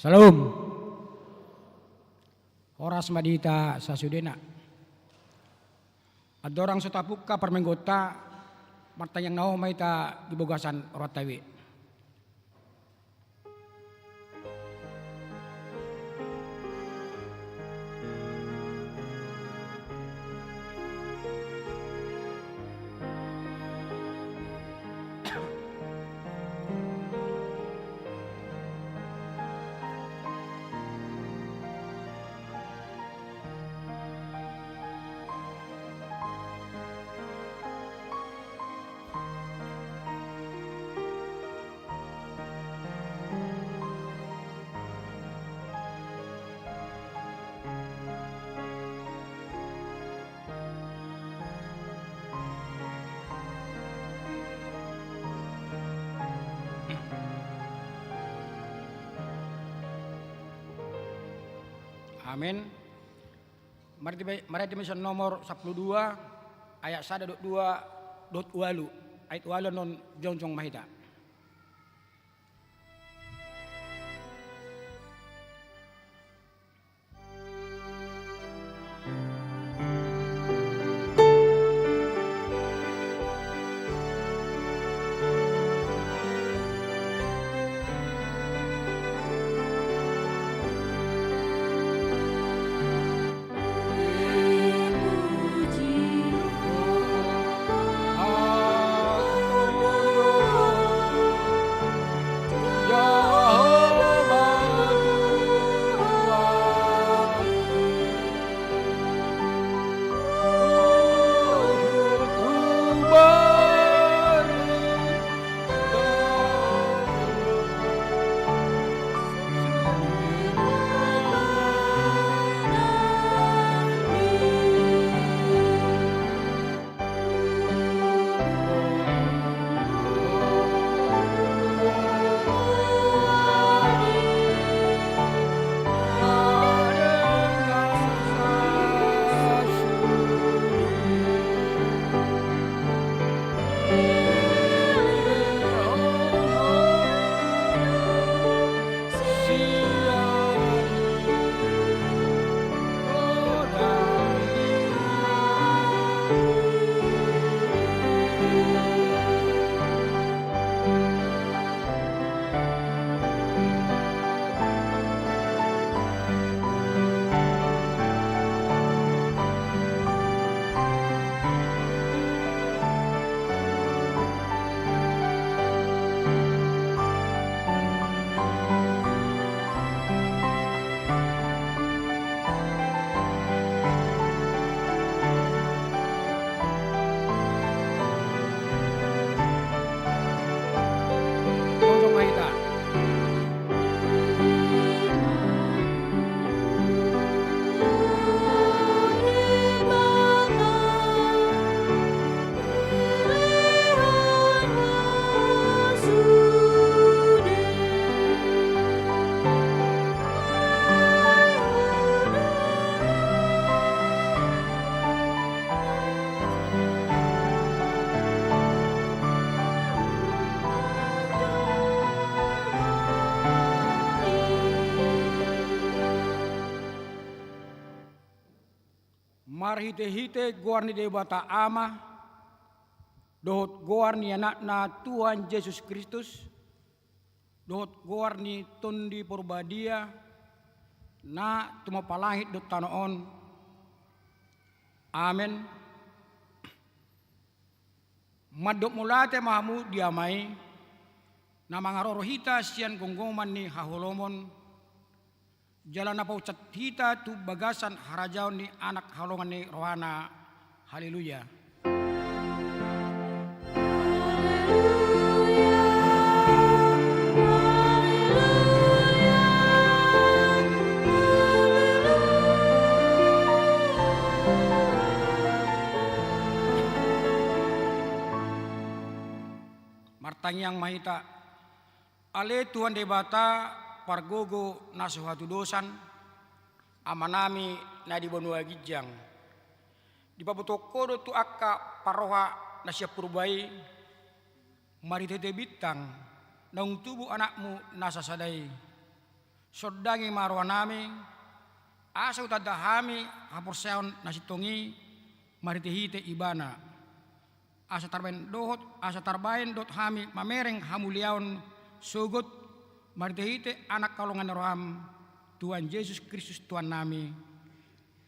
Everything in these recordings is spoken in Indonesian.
Salam. Horas madita sa sudena. Adorang sutapuk ka permenggota martanyang nao may ta gibugasan oratawi. Amin. Mari dimension nomor 12 ayat 1.2.8 ayat walu non jongjong mahita. Jongjong mahita. Marhite-hite guar ni debata ama dohot guar ni anak na Tuhan Yesus Kristus dohot guar ni tondi porbadia na tumapalangit dot tanoon. Amen. Madok mulate mahamu diamai na mga rorohita siyan gonggoman ni hahulomon jalan apa ucat hita tu bagasan harajaon ni anak halongan ni rohana. Haleluya. Martanyang mahita ale Tuhan debata pargogo na suhatu dosan amanami na di bonua gijang di pabutokodo tu akka paroha na siya purbai maritete bitang naung tubuh anakmu nasa sadai Sodangi marwanami asa utadahami hapurseon nasitongi maritihite ibana asa tarbain dot hami mamereng hamuliaon sugut maritihite anak kalongan roham Tuhan Yesus Kristus Tuhan nami.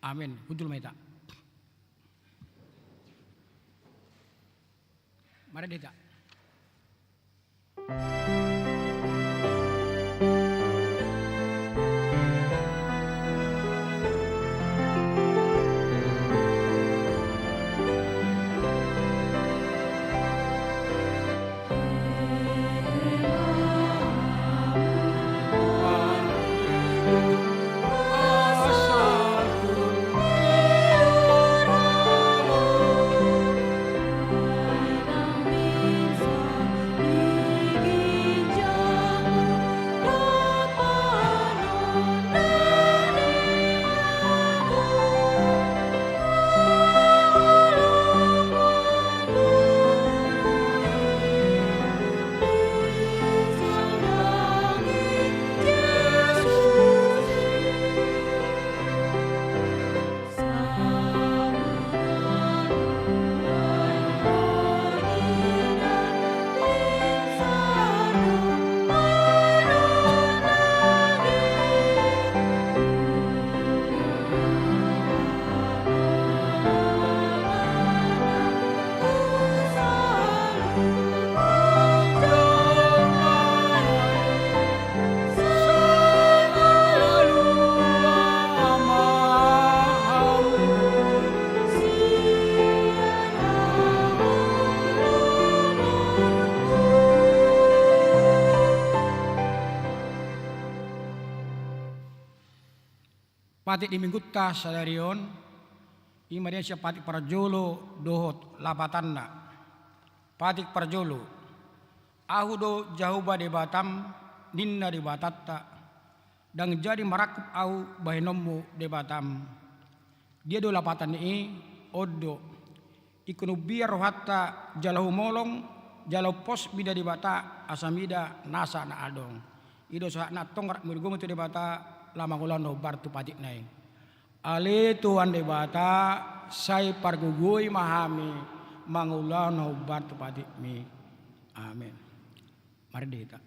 Amin. Hudul meta. Mari dita. Patik di minggutta sadarion imadia siya patik parjolo dohot lapatanna patik parjolo ahudo jahuba de batam ninna de batatta dan jadi marakup au bahinommu de batam dia do lapatan ni odo ikunu biar hatta jalahu molong jalau pos bida di bata asamida nasa na adong ido sa na tongrak murgomo de bata lama kulano bartu patik nai ale tuan de bata sai pargugui mahami mangulano bartu patik mi. Amin. Mari kita.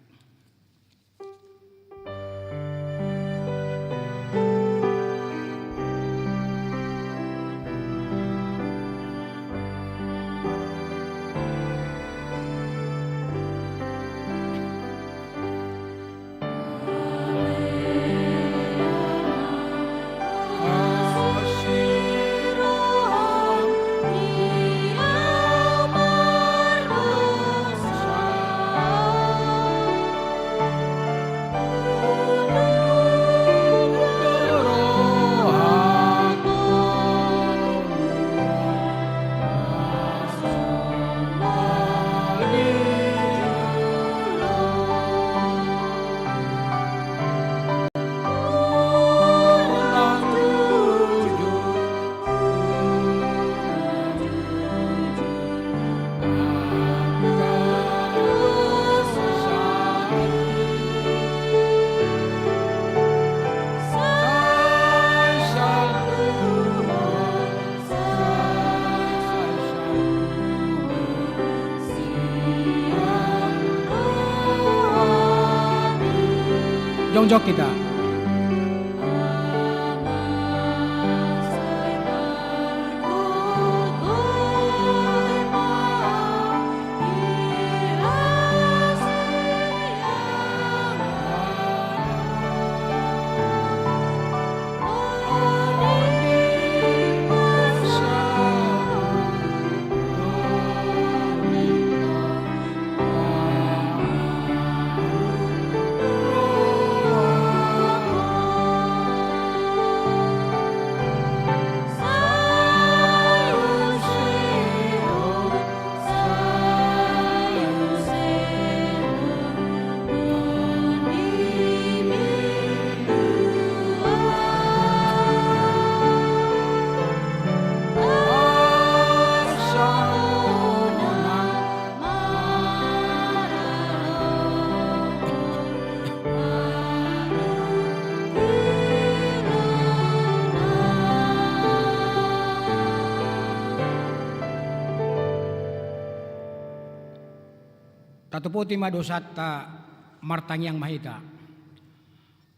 Jongjok kita. Tatupoti madosatta martangyang mahita.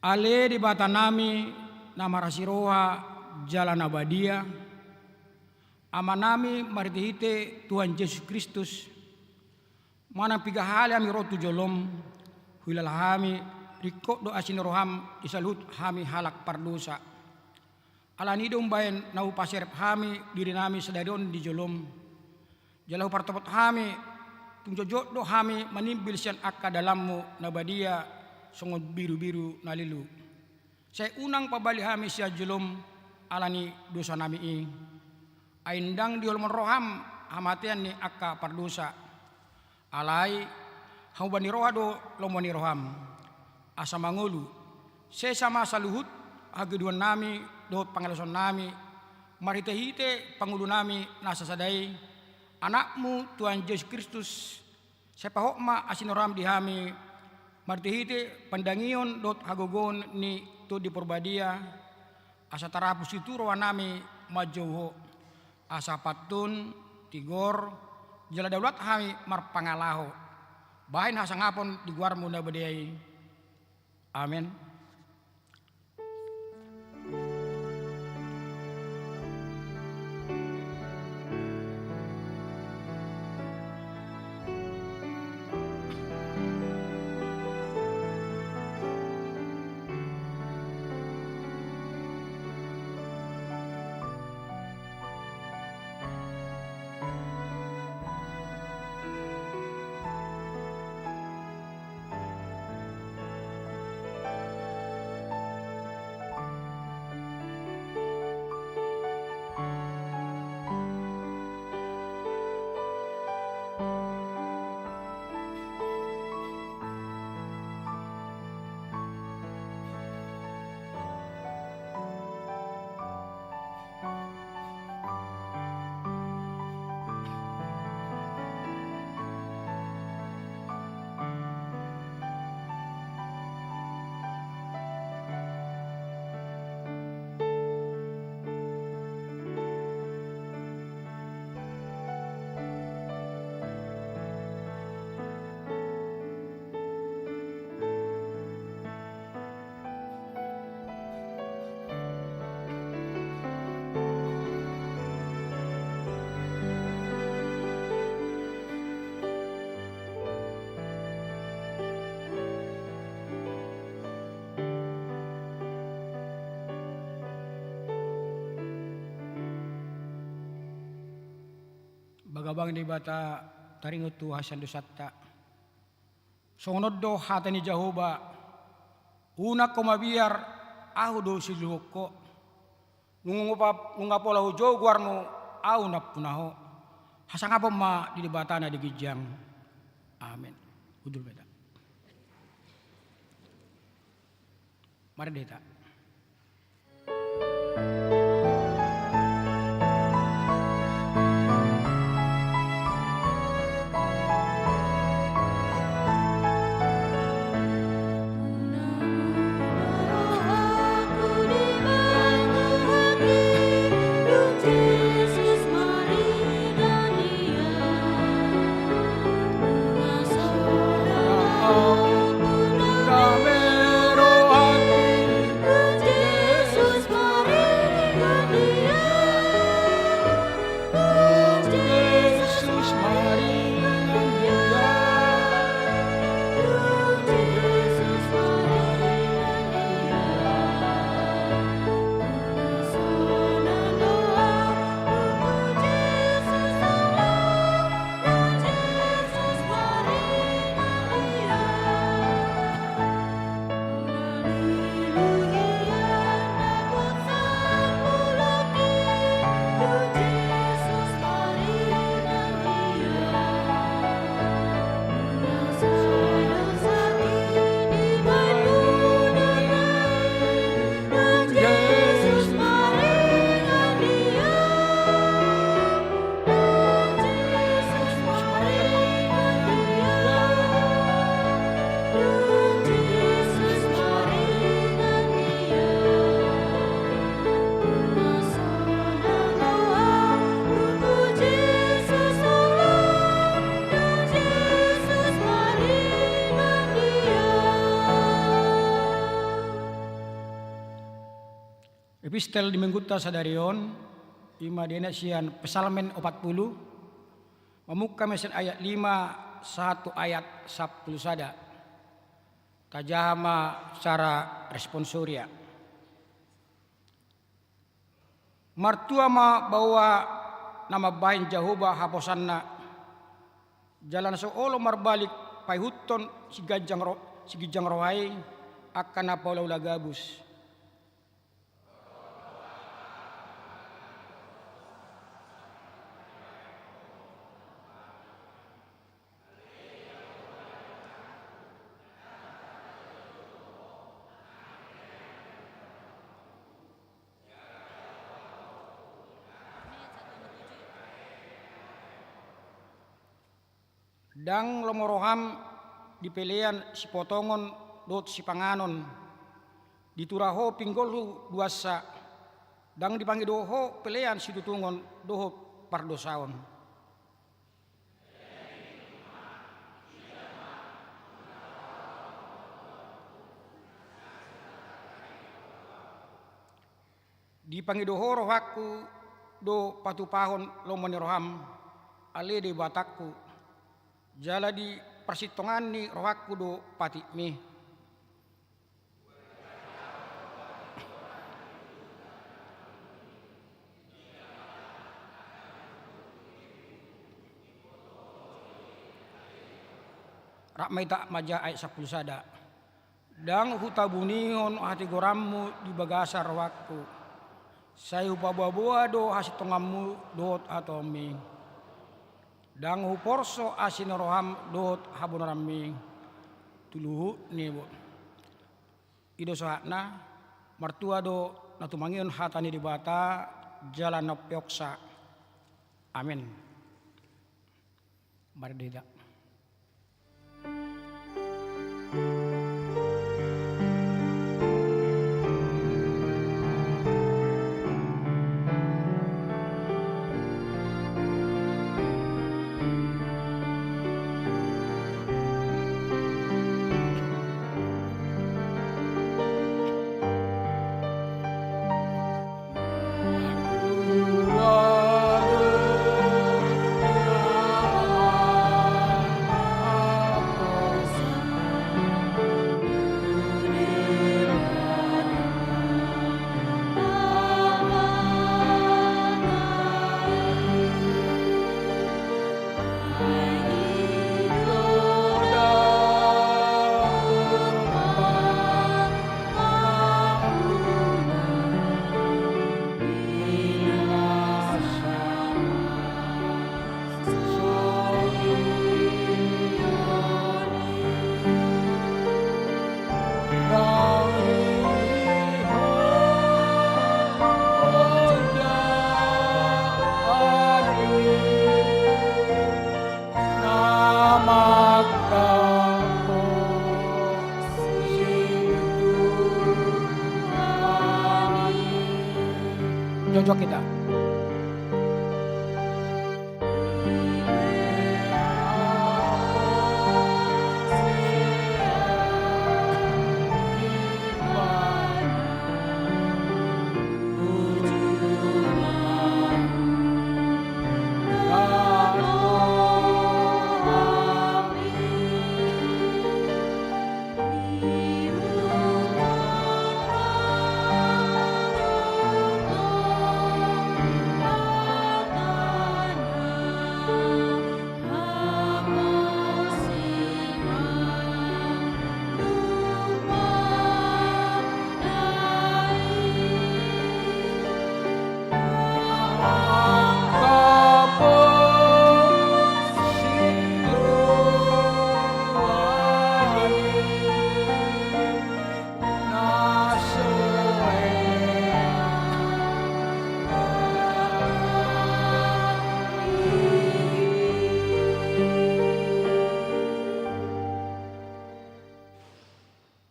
Ale di bata nami namarasiroha jalan abadia. Ama nami maritihite Tuhan Yesus Kristus. Manang pigahali ami rotu jolom. Huilalahami rikot do asinoroham isalut hami halak pardosa. Alanidong bayan nau pasirep hami diri nami sedarion di jolom. Jalau partopot hami tungjojot do hami menimbil sian akka dalammu nabadia songot biru-biru nalilu. Saya unang pabali hami sia jolom alani dosa nami i. Aindang diolmon roham hamatian ni akka pardosa. Alai haubani rohado lomoni roham. Asa mangulu. Saya sama saluhut hageduan nami dot pangalason nami. Maritehite pangulu nami nasa sadai. Anakmu Tuhan Yesus Kristus sepahokma asinoram dihami martihite pandangion dot hagogon ni to di porbadia asa tarapus itu rowanami majouho asa patun tigor jala daulat hami marpangalaho bahin hasa ngapon di guarmu na badai. Amin. Bagabang di bata taringot tu hasan dosatta. Songonod do hatani Jahoba. Una ko mabiar ahu do siluhoko. Nungapola hujo guarno ahu napunaho. Hasang apa ma di bata na digijang. Amin. Udul beta. Mari deta. Epistel di menggutta sadarion ima denasian pesalmen 40 memuka mesin ayat 5 1 ayat 10 sada tajahama secara responsoria martua ma bawa nama bain Jehovah haposanna jalan seolo marbalik pai huton sigijang rohai akan apa laula gabus. Dang lomoroham di pelean si potongon dot si panganon di turaho pinggolhu duasa dang dipanggil doho pelean si tutungon doho pardosaon. Dipanggil doho rohaku do patupahon lomoniroham ale de batakku jala di persitongan ni rohaku do pati mi. Rakmai tak maja ayat 10 sada. Dang hutabunihon hati gorammu di bagasa rohaku. Sayu pabuah do hasitongammu dot atau mi. Dang huporso asin roham dot habunarami tuluhu ni bo ido sohatna martua do natumangion hatani di bata jalan nopioksa amin mardida. Jojok kita.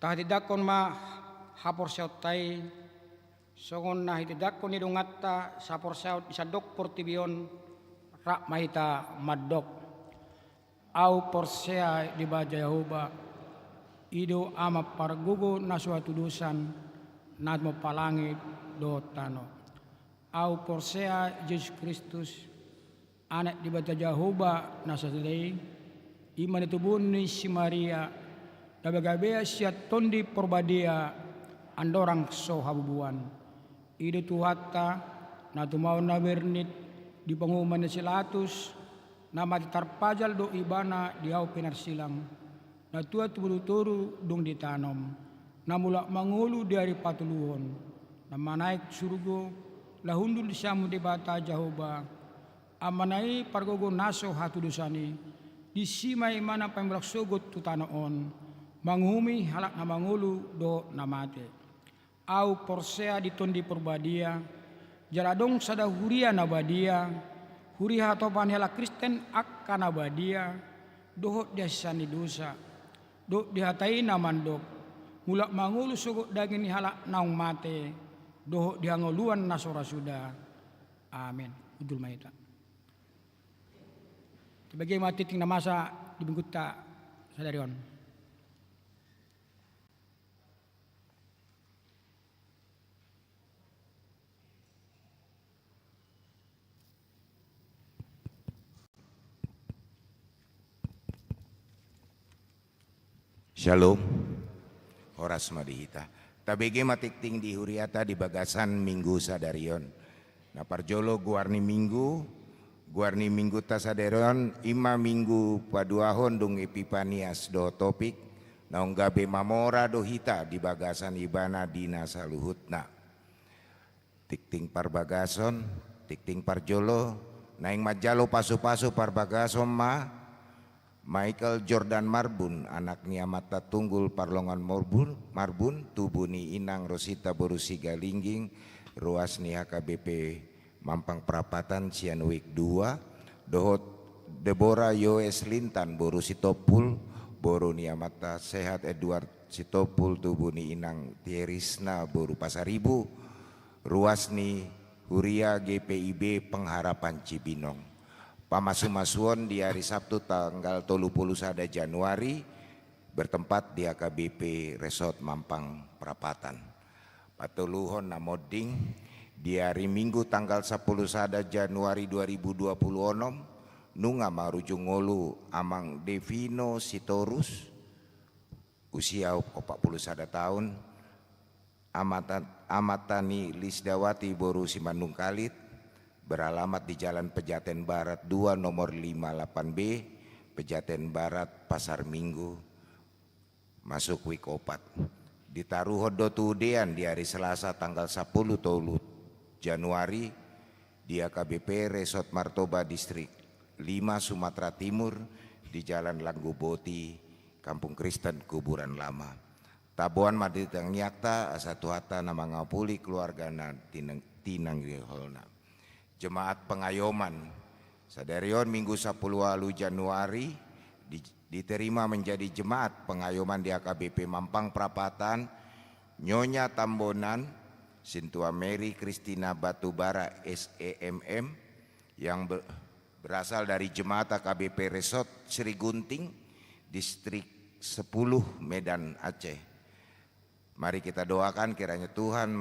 Tahitidakon ma hapor syautai songon na hitidakon ni dungatta sapor syaut isadok portibion rak mahita madok au porsea di baja Yahuba ido ama pargugo na suatu dosan nad mo palangit do tano. Au porsea Yesus Kristus anak di bata Jehovah nasadei iman itu buni si Maria dabagabea siat tondi porbadia andorang so habubuan ide tuhatta na tumau na bernit di pengumuman silatus nama tarpajal do ibana di hau pinarsilang na tua turu dung ditanom na mulak mangulu dari patuluhon na manaik surgo lahundul siamu di bata Jehovah amanai pargogo naso hatu dosani di simai mana pembelak sogot tutanoon manghumi halak na mangulu do namate au porsea ditondi perbadia jaladong sada huria nabadia huriha topan hela Kristen akka nabadia dohot dia sani dosa do dihatai namandok mulak mangulu sogot daging halak naung mate dohot diangoluan nasora sudah amin udul maita sebagai mati tinggal masa di bengkuta sadarion. Shalom, Horas Madihita. Tabege matikting di huriata di bagasan minggu sadarion. Na parjolo guarni minggu tasaderion ima minggu paduahon dung epipanias do topik naung gabe mamora do hita di bagasan ibana dina saluhutna. Tikting parbagason, tikting parjolo, naing majalo pasu-pasu parbagason Michael Jordan Marbun, anaknya mata tunggul Parlongan Marbun, tubuni Inang Rosita Borusi Galingging, ruas ni HKBP Mampang Perapatan Cianwik 2, dohot Deborah Yoes Lintan Borusi Topul, Boru Niamata Sehat Edward Sitopul, tubuni Inang Tierisna Boru Pasaribu, ruas ni Huria GPIB Pengharapan Cibinong. Pamasu-masuon di hari Sabtu tanggal 31 Januari bertempat di AKBP Resort Mampang Perapatan. Patuluhon namoding di hari Minggu tanggal 10 Januari 2020 nunga marujung ngolu amang Devino Sitorus usia 41 tahun amatani Lisdawati Boru Simandung Kalit beralamat di Jalan Pejaten Barat 2 nomor 58B, Pejaten Barat, Pasar Minggu, masuk week 4. Ditaruh do tudean di hari Selasa tanggal 10 Januari di AKBP Resort Martoba Distrik 5 Sumatera Timur di Jalan Langguboti, Kampung Kristen Kuburan Lama. Tabuan maditang nyakta asatuhata nama ngapuli keluarga na tinang holna. Jemaat pengayoman sadarion Minggu 10 Januari diterima menjadi jemaat pengayoman di AKBP Mampang Perapatan Nyonya Tambonan Sintua Mary Kristina Batubara SEMM yang berasal dari jemaat AKBP Resort Sri Gunting Distrik 10 Medan Aceh. Mari kita doakan kiranya Tuhan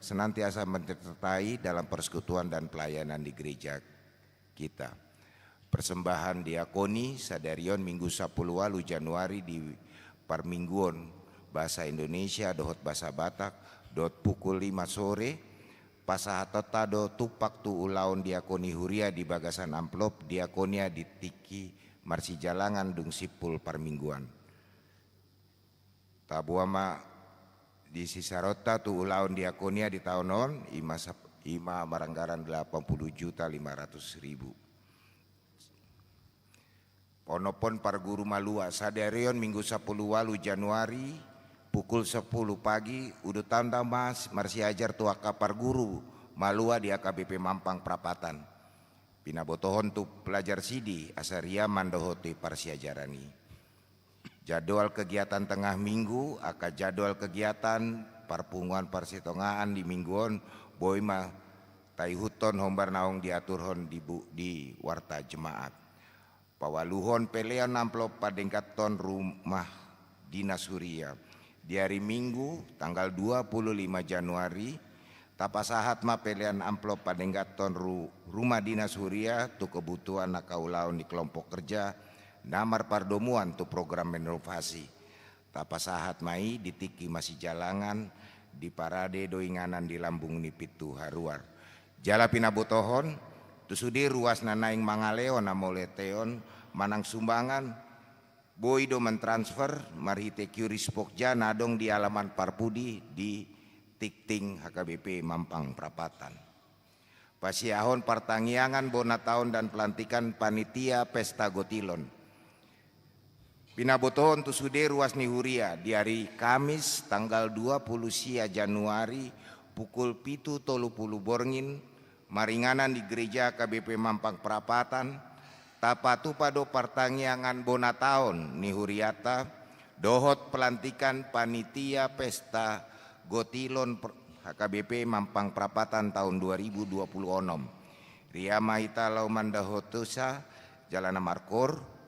senantiasa menyertai dalam persekutuan dan pelayanan di gereja kita. Persembahan diakoni sadarion Minggu 10 Januari di Parmingguon bahasa Indonesia dohot bahasa Batak dot pukul 5 sore pasahatota do tupak tu ulaun diakoni huria di bagasan amplop diakonia di Tiki Marsi Jalangan dung sipul Parmingguan. Tabuama di Sisarota tu ulaun diakonia di tahun non ima maranggaran 80.500.000. Ponopon Parguru Malua sadarion Minggu 10 Januari pukul 10 pagi udah tanda mas marsi ajar tuaka Parguru Malua di AKBP Mampang Perapatan. Pinabotohon tu pelajar sidi asaria mandohoti parsiajarani. Jadwal kegiatan tengah minggu, jadwal kegiatan parpunguan parsitongaan di mingguon, boima taihuton hombar naung diaturhon di warta jemaat. Pawaluhon pelean amplop padengkaton rumah dinas huria. Di hari Minggu tanggal 25 Januari tapasahat ma pelian amplop panenggaton rumah dinas huria tu kebutuhan nakaulaun di kelompok kerja namar pardomuan tu program renovasi. Tapasahat mai ditiki masih jalangan di parade doinganan di lambung nipit tu haruar. Jala pinabotohon tu sudi ruas nanaing mangaleo namoleteon manang sumbangan boido mentransfer marhite Curis Pokja nadong di alaman Parpudi di Tikting HKBP Mampang Prapatan. Pasiahon pertangiangan bona tahun dan pelantikan panitia pesta gotilon. Pinabotohon tu sude ruas nihuria di hari Kamis tanggal 20 sia Januari pukul 7.30 borngin maringanan di gereja KBP Mampang Prapatan tapatu pado pertangiangan bona tahun nihuriata dohot pelantikan panitia pesta gotilon HKBP Mampang Prapatan tahun 2026. Ria Mahita Lauman Dahotusa Jalana Markor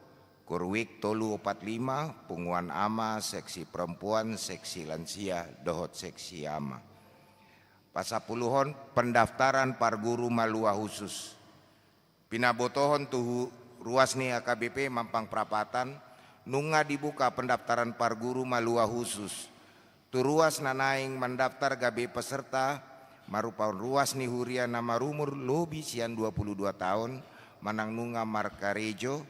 Kurwik Tolu 45 Punguan Ama Seksi Perempuan Seksi Lansia Dohot Seksi Ama. Pasapuluhon pendaftaran parguru malua khusus. Pinabotohon tuhu ruas ni AKBP Mampang Prapatan nunga dibuka pendaftaran parguru malua khusus. Tu ruas nanaing mendaftar gabe peserta marupa ruas ni huria nama rumur lobi sian 22 tahun manang nunga markarejo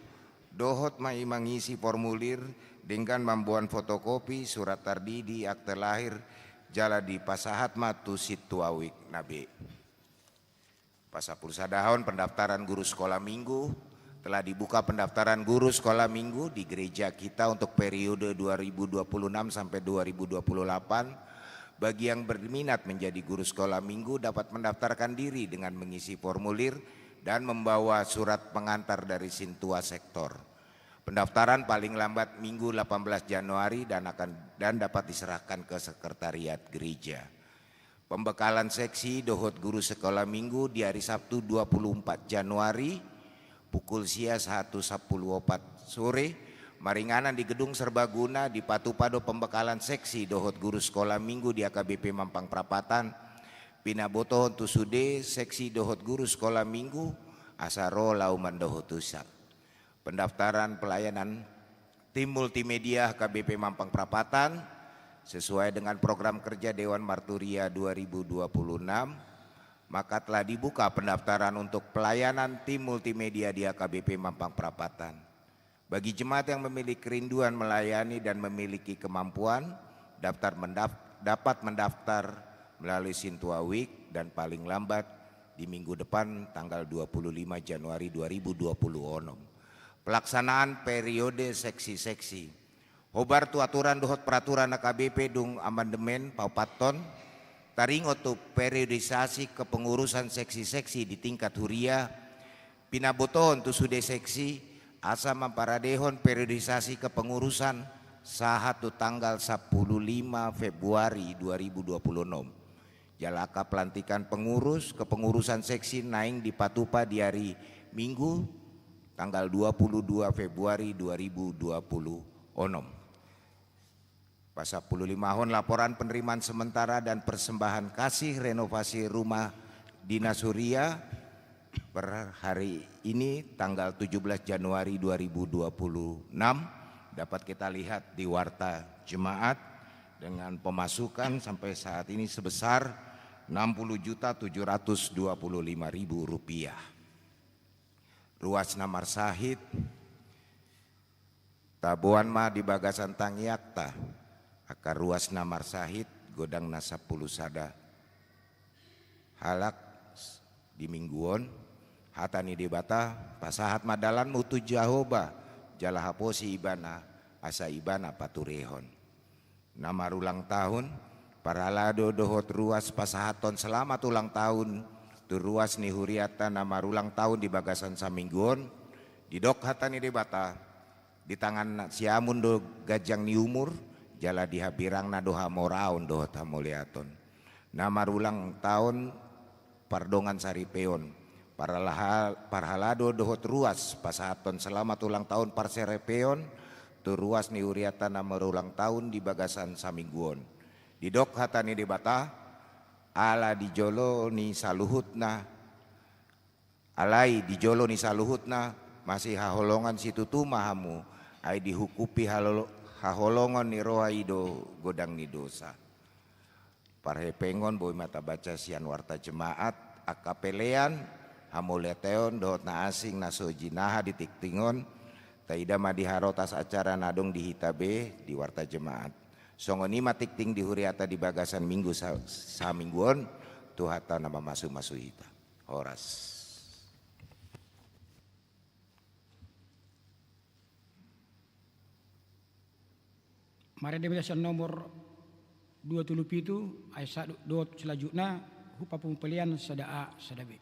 dohot mai mengisi formulir dengan membuat fotokopi surat tardidi akte lahir jala di pasahat matu situawik nabe. Pasapul sadahon pendaftaran guru sekolah minggu telah dibuka pendaftaran guru sekolah minggu di gereja kita untuk periode 2026 sampai 2028. Bagi yang berminat menjadi guru sekolah minggu dapat mendaftarkan diri dengan mengisi formulir dan membawa surat pengantar dari Sintua Sektor. Pendaftaran paling lambat Minggu 18 Januari dan dapat diserahkan ke sekretariat gereja. Pembekalan seksi dohot guru sekolah minggu di hari Sabtu 24 Januari pukul sia 1.14 sore maringanan di gedung serbaguna di Patupado pembekalan seksi dohot guru sekolah minggu di AKBP Mampang Prapatan. Pinabotohon tusude seksi dohot guru sekolah minggu asaro lauman dohotusa. Pendaftaran pelayanan tim multimedia KBP Mampang Prapatan sesuai dengan program kerja Dewan Marturia 2026 maka telah dibuka pendaftaran untuk pelayanan tim multimedia di AKBP Mampang Prapatan. Bagi jemaat yang memiliki kerinduan melayani dan memiliki kemampuan dapat mendaftar melalui Sintua Week dan paling lambat di minggu depan tanggal 25 Januari 2026. Pelaksanaan periode seksi-seksi. Hobar tu aturan dohot peraturan AKBP dung amandemen paupaton taringo tu periodisasi kepengurusan seksi-seksi di tingkat huria. Pinabotohon tu sude seksi asa mamparadehon periodisasi kepengurusan sahat tu tanggal 15 Februari 2026. Jalaka pelantikan pengurus kepengurusan seksi naing di Patupa di hari Minggu tanggal 22 Februari 2026. Pasapuluh 5 hon laporan penerimaan sementara dan persembahan kasih renovasi rumah dinas huria per hari ini tanggal 17 Januari 2026 dapat kita lihat di warta jemaat dengan pemasukan sampai saat ini sebesar Rp60.725.000. Ruas Namar Sahid Tabuan ma di Bagasan Tangiakta akar ruas Namar Sahid godang na 10 sada halak di Mingguon hatani di bata pasahat madalan mutu jahoba jalahaposi ibana asa ibana paturehon. Namar ulang tahun Paralado dohot ruas pasahaton selamat ulang tahun tu ruas ni huriata namar ulang tahun di Bagasan Samingguon di dok hatani di bata di tangan siamun do gajang ni umur jala di habirang na doha moraon dohot hamuliaton. Namar ulang tahun pardongan saripeon parhalado dohot ruas pasahaton selamat ulang tahun parserepeon tu ruas ni huriata namar ulang tahun di Bagasan Samingguon. Di dok hatani di bata ala dijolo ni saluhutna, alai dijolo ni saluhutna masih haholongan situ tumahamu ai dihukupi haholongan ni roha ido godang ni dosa. Parhepengon boy mata baca sian warta jemaat akapelean hamuleteon dohot na asing na sojinaha di tiktingon taida madiharotas acara nadong di hitabe di warta jemaat. Songoni matikting di huriata di bagasan minggu sa mingguon tuhata nama masu hita. Horas. Mari demokrasi nomor 27 ayat 2 selanjutnya hupa pembelian sada A sada B.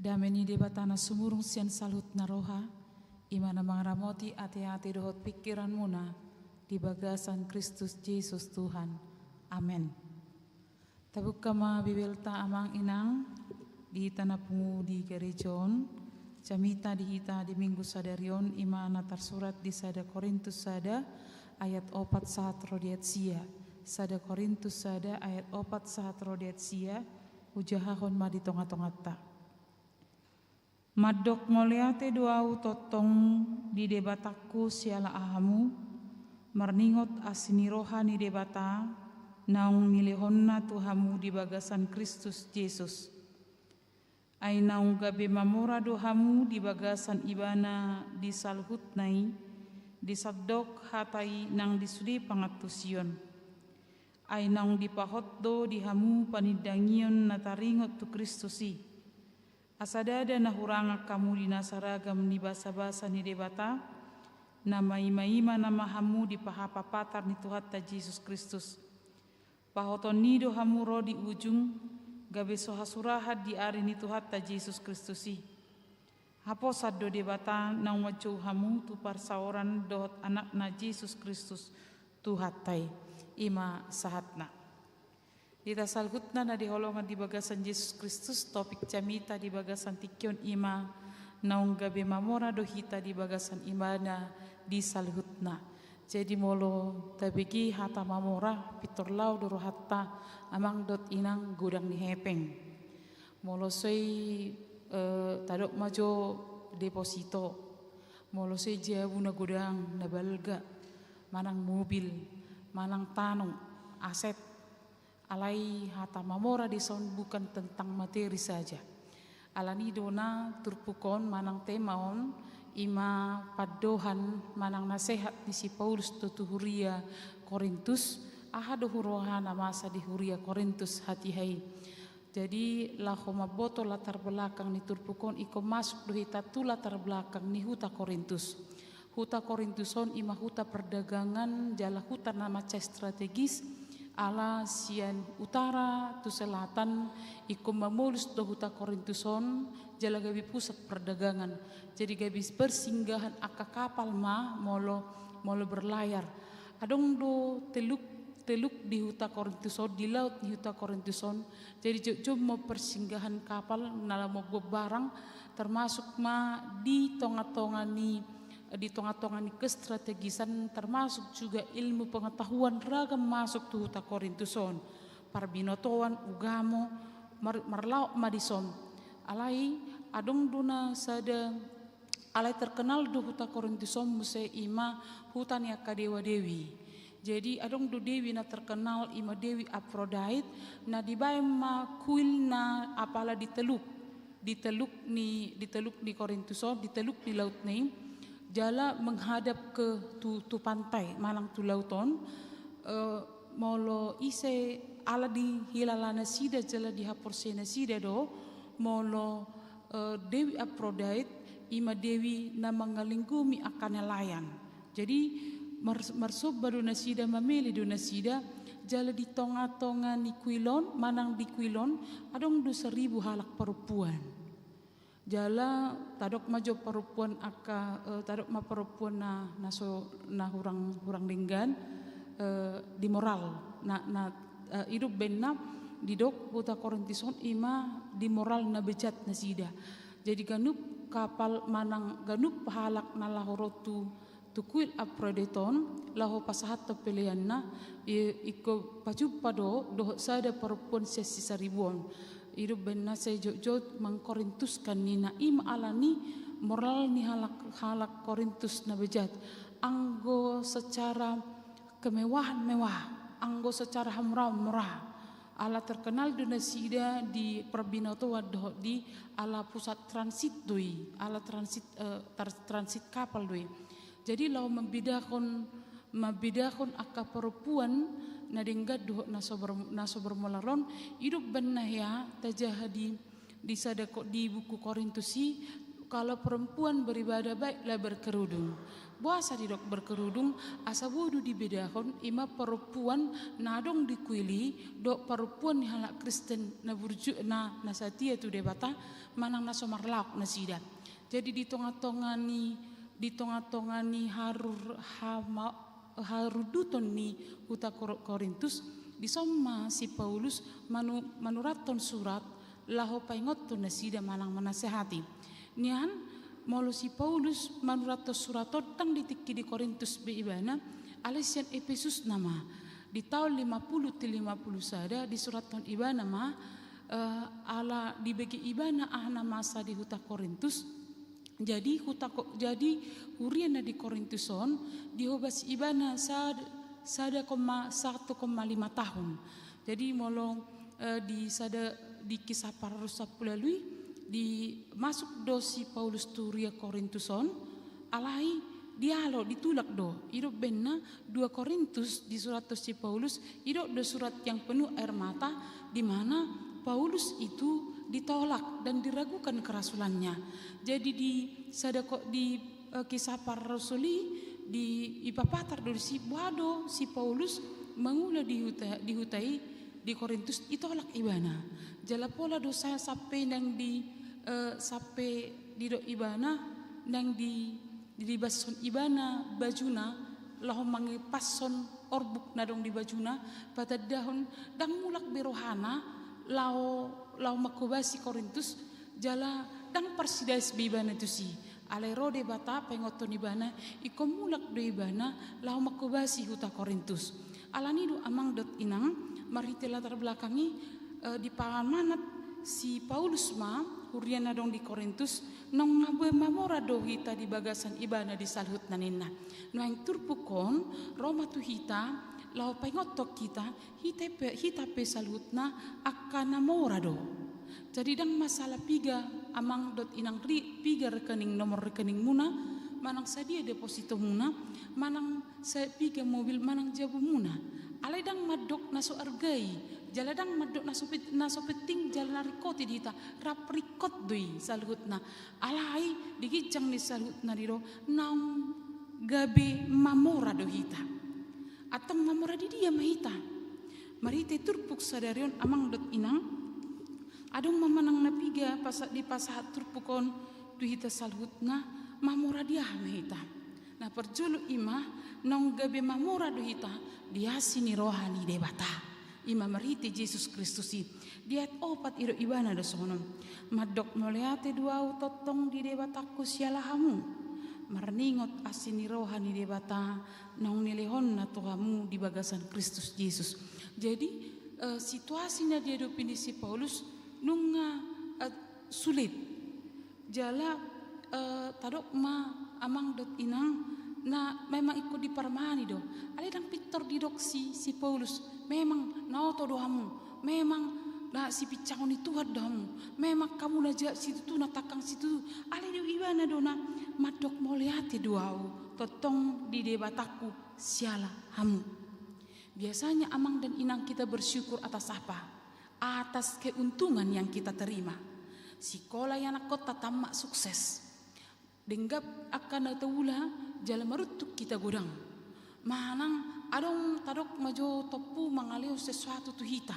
Dameni debatana sumurung sian salut naroha, imana mangramoti ati-ati dohot pikiran muna di bagasan Kristus Yesus Tuhan. Amin. Tabuk kama bibelta amang inang di tanah pungu di gerejon, Camita dihita di minggu sadarion imana tersurat di sada Korintus sada ayat 4 saat rodiat sia. Sada Korintus sada ayat 4 saat rodiat sia ujahahon ma di tonga-tongata. Madok ngoleate doau totong di debataku siala ahamu marningot asini rohani debata naung milihonna tuhamu di bagasan Kristus Yesus. Ai naung gabe mamora dohamu di bagasan ibana di salhutnai di sabdok hatai nang disudi pangatusion. Ai naung di pahotdo di hamu panidangion nataringot tu Kristusi. Asadada na huranga kamu di nasaragam ni basa-basa ni debata na maima-ima nama hamu di pahapapatar ni Tuhan ta Yesus Kristus. Pahoton nido hamu ro di ujung gabe sohasurahat di ari ni Tuhan ta Yesus Kristusi. Hapo saddo debata nang wacu hamu tu parsaoran dohot anak na Yesus Kristus Tuhan tai ima sahatna. Dita salhutna na diholongan di bagasan Yesus Kristus topik camita di bagasan tikyon ima naung gabe mamora dohita di bagasan imana di salhutna. Jadi molo tabigi hata mamora pitorlau doro hatta amang dot inang gudang ni hepeng. Molo sei tadok majo deposito. Molo sei jabu na gudang na balga manang mobil manang tanong aset alai hata mamora di son bukan tentang materi saja. Alani dona turpukon manang temaon ima padohan manang nasehat di si Paulus tu Huria Korintus ahado hurohana masa di Huria Korintus hati hai. Jadi laho maboto latar belakang ni turpukon iko masuk dohita tu latar belakang ni huta Korintus. Huta Korintuson ima huta perdagangan jala huta nama strategis ala sian utara tu selatan iko mamulus do huta Korintuson jala gabi pusat perdagangan. Jadi gabi persinggahan aka kapal ma molo berlayar. Adong do teluk di huta Korintuson di laut di huta Korintuson. Jadi cuma persinggahan kapal nala mo barang termasuk ma di tonga-tonga ni kestrategisan termasuk juga ilmu pengetahuan ragam masuk tu huta Korintuson. Parbinotoan ugamo marlaok madison. Alai adong duna sada alai terkenal do huta Korintuson muse ima hutan ya kadewa dewi. Jadi adong do dewi na terkenal ima dewi Aphrodite na dibae ma kuil na apala di teluk ni Korintuson di teluk di laut ni jala menghadap ke tu pantai malang tu lauton molo ise ala di hilalana sida jala di haporsena sida do molo dewi Aphrodite ima dewi na mangalingkumi akan nelayan. Jadi marsob baru nasida mamili do nasida jala di tonga-tonga ni kuilon manang di kuilon adong 2.000 halak perempuan. Jala tadok majo perempuan tadok ma perempuan na hurang linggan di moral na hidup benna di dok huta Korintuson ima di moral na bejat nasida. Jadi ganup kapal manang ganup halak na lahorotu tukuil Aphrodite laho pasahat to pilihanna iko pacupa do sada perempuan sesi ribuan hidup benna sejot mangkorintuskan nina ima alani moral ni halak Korintus na bejat anggo secara kemewahan mewah anggo secara murah ala terkenal do nasida di perbinoto wadoh di ala pusat transit doi ala transit kapal doi. Jadi lau mabidakon aka perempuan na denggat doh naso bermolaron hidup benah ya tajah di buku Korintusi kalau perempuan beribadah baik lah berkerudung. Buasa di dok berkerudung asa bodu dibedakon ima perempuan nadong dikuili dok perempuan ni halak Kristen na burju na satia tu debata manang naso marlauk nasida. Jadi di tongah-tongah ni haruduton ni huta Korintus disoma si Paulus manuraton surat laho paingot tu nasida manang manasehati nian molo si Paulus manurato suratot tang ditikki di Korintus be ibana alesian Efesus nama di tahun 50 til 50 sada di surat ton ibana ala dibagi ibana ahna masa di huta Korintus. Jadi huriana di Korintuson dihobas ibana sada 1,5 tahun. Jadi molo di kisah para rasul pulalui di masuk dosi Paulus turia Korintuson alai dialo ditulak do ido benna 2 Korintus di surat si Paulus ido do surat yang penuh air mata di mana Paulus itu ditolak dan diragukan kerasulannya. Jadi di kisah para rasuli di ipapatar do si wado si Paulus mengula dihutai di Korintus itolak ibana. Jala pola dosa sampai nang sampai di do ibana nang di bason ibana bajuna lahu mangi passon orbuk nadong di bajuna pada dahun dang mulak berohana lau makubasi Korintus jala dang persidais bibana tu si alero de bata pengoton ibana ikomulak do ibana lau makubasi huta Korintus alani do amang dot inang marite latar belakangi di pamanat si Paulus huriana dong di Korintus nong ngabe mamora do hita di bagasan ibana di salhut nanina no yang turpukon Roma tu hita lau pengotok kita hita pe salhutna akan namora do. Jadi dang masalah piga amang dot inang piga rekening nomor rekening muna manang sadia deposito muna manang piga mobil manang jabu muna alai dang madok naso argai jaladang madok naso peting jalan rikoti dita rap rikot doi salhutna alai digijang ni salhutna diro naung gabe mamora do hita atau mamora di dia mahita marite turpuk sadarion amang dot inang adong mamanang napiga di pasahat turpukon du hita salhutna mamora dia mahita nah perjulu imah naung gabe mamora do hita dia sini rohani debata ima mariti Yesus Kristus dia opat iro ibana do sono madok moleate duau totong di debataku sialahamu marningot asini rohani debata nong nilehon na Tuhamu di bagasan Kristus Yesus. Jadi situasinya dia do si Paulus nunga sulit jala tadok amang dot inang na memang ikut diparmani do ale dang pitor di doksi si Paulus memang naoto dohamu memang na si picang ni Tuhan dohamu memang kamu najak situ tu natakang situ ale di ibana do na madok moliate doau totong di debataku siala hamu. Biasanya amang dan inang kita bersyukur atas apa? Atas keuntungan yang kita terima. Sekolah yang kota tamak sukses denggap akan ataula jalan marutuk kita godang manang adong tadok majo topu mangaleo sesuatu tu hita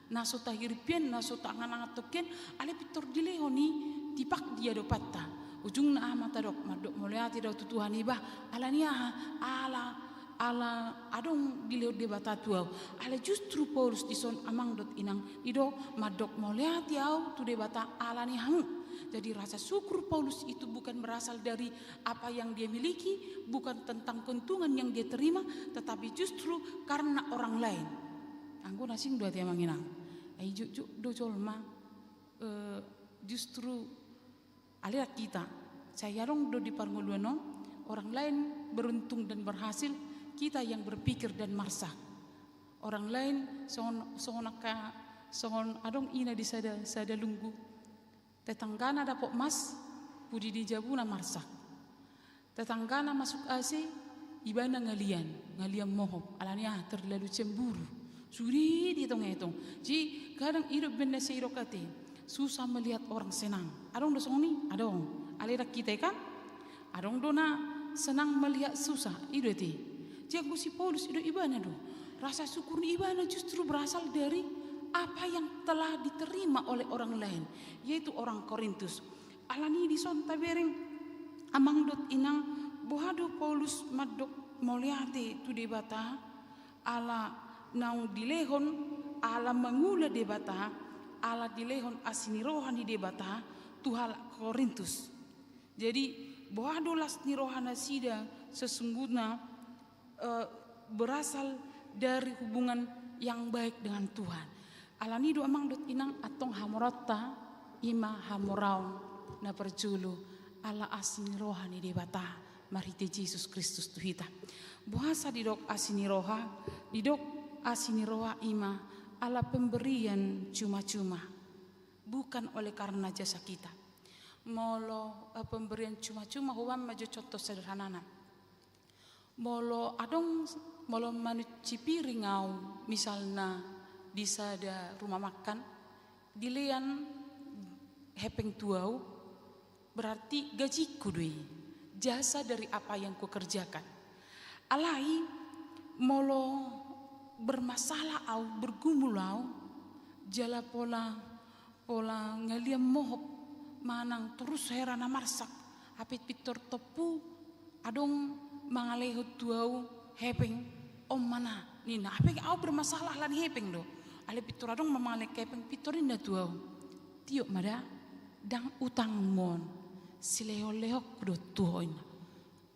naso tahirpian naso tangan token ale pitor dilehoni tipak dia do patta ujung na ama tadok madok moleati do Tuhan ibah alania ala adong dileo debata tuau ale justru Paulus dison amang dot inang ido madok moleati au tu debata alani hamu. Jadi rasa syukur Paulus itu bukan berasal dari apa yang dia miliki, bukan tentang keuntungan yang dia terima, tetapi justru karena orang lain. Anggo nasing dua tiang manginang. Juk do colma justru alirat kita. Saya rong do di parngoluano orang lain beruntung dan berhasil, kita yang berpikir dan marsak. Orang lain songon adong ina di sada lunggu. Tetanggana dapok mas, pudi di jabuna marsak. Tetanggana masuk AC, ibana ngalian mohop. Alania terlalu cemburu. Suri ditong-etong. Ji kadang hidup benda seirokate. Susah melihat orang senang. Adong dosong ni, adong. Alirak kita kan? Adong dona senang melihat susah. Ido ti. Ji aku si Paulus ido ibana do. Rasa syukur ibana justru berasal dari apa yang telah diterima oleh orang lain, yaitu orang Korintus. Alani di son tabereng amang dot inang bohado Paulus madok moliate tu debata ala nau dilehon ala mengula debata ala dilehon asini rohani debata tuhal Korintus. Jadi boadolas ni rohana sida sesungguhnya berasal dari hubungan yang baik dengan Tuhan. Alani do amang dot inang atong hamorata ima hamoraun na perjulu ala asini rohani debata marite Yesus Kristus tuhita. Bahasa didok asini roha, didok asini roha ima ala pemberian cuma-cuma, bukan oleh karena jasa kita. Molo pemberian cuma-cuma huam maju contoh sederhana. Molo adong molo manuci piringau misalnya di sada rumah makan dilean hepeng tuau berarti gajiku doi, jasa dari apa yang ku kerjakan. Alai molo bermasalah au bergumul au jala pola ngaliam mohop manang terus herana marsak hapit pitor topu adong mangalehut tuau hepeng om mana nina hepeng au bermasalah lan hepeng do ale pitor adong mamale hepeng pitorin da tuau tiok mada dang utang mon sileo-leo kudo tuhoin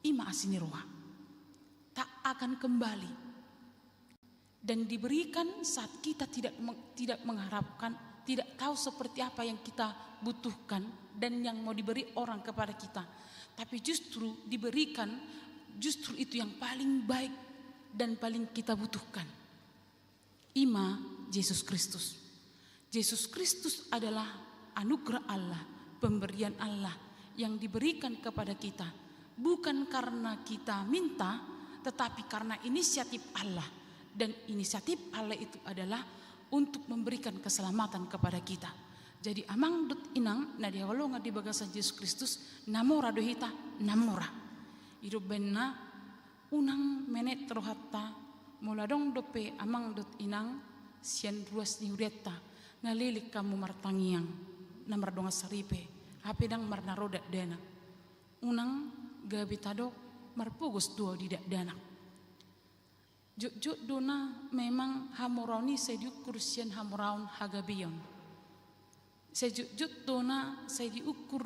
ima asini roha tak akan kembali dan diberikan saat kita tidak mengharapkan, tidak tahu seperti apa yang kita butuhkan dan yang mau diberi orang kepada kita. Tapi justru diberikan, justru itu yang paling baik dan paling kita butuhkan. Ima Yesus Kristus. Yesus Kristus adalah anugerah Allah, pemberian Allah yang diberikan kepada kita. Bukan karena kita minta, tetapi karena inisiatif Allah. Dan inisiatif Allah itu adalah untuk memberikan keselamatan kepada kita. Jadi amang dut inang na dia walonga di bagasan Yesus Kristus namora dohita namora. Hidup benna unang menet rohatta muladong dope amang dut inang sian ruas ni hudeta ngalilik kamu martangiang namar donga saripe hapedang marna roda dana. Unang gabitado marpugus dua didak dana. Juk dona memang hamoroni saya diukur sian hamoraun hagabion. Saya juk dona saya diukur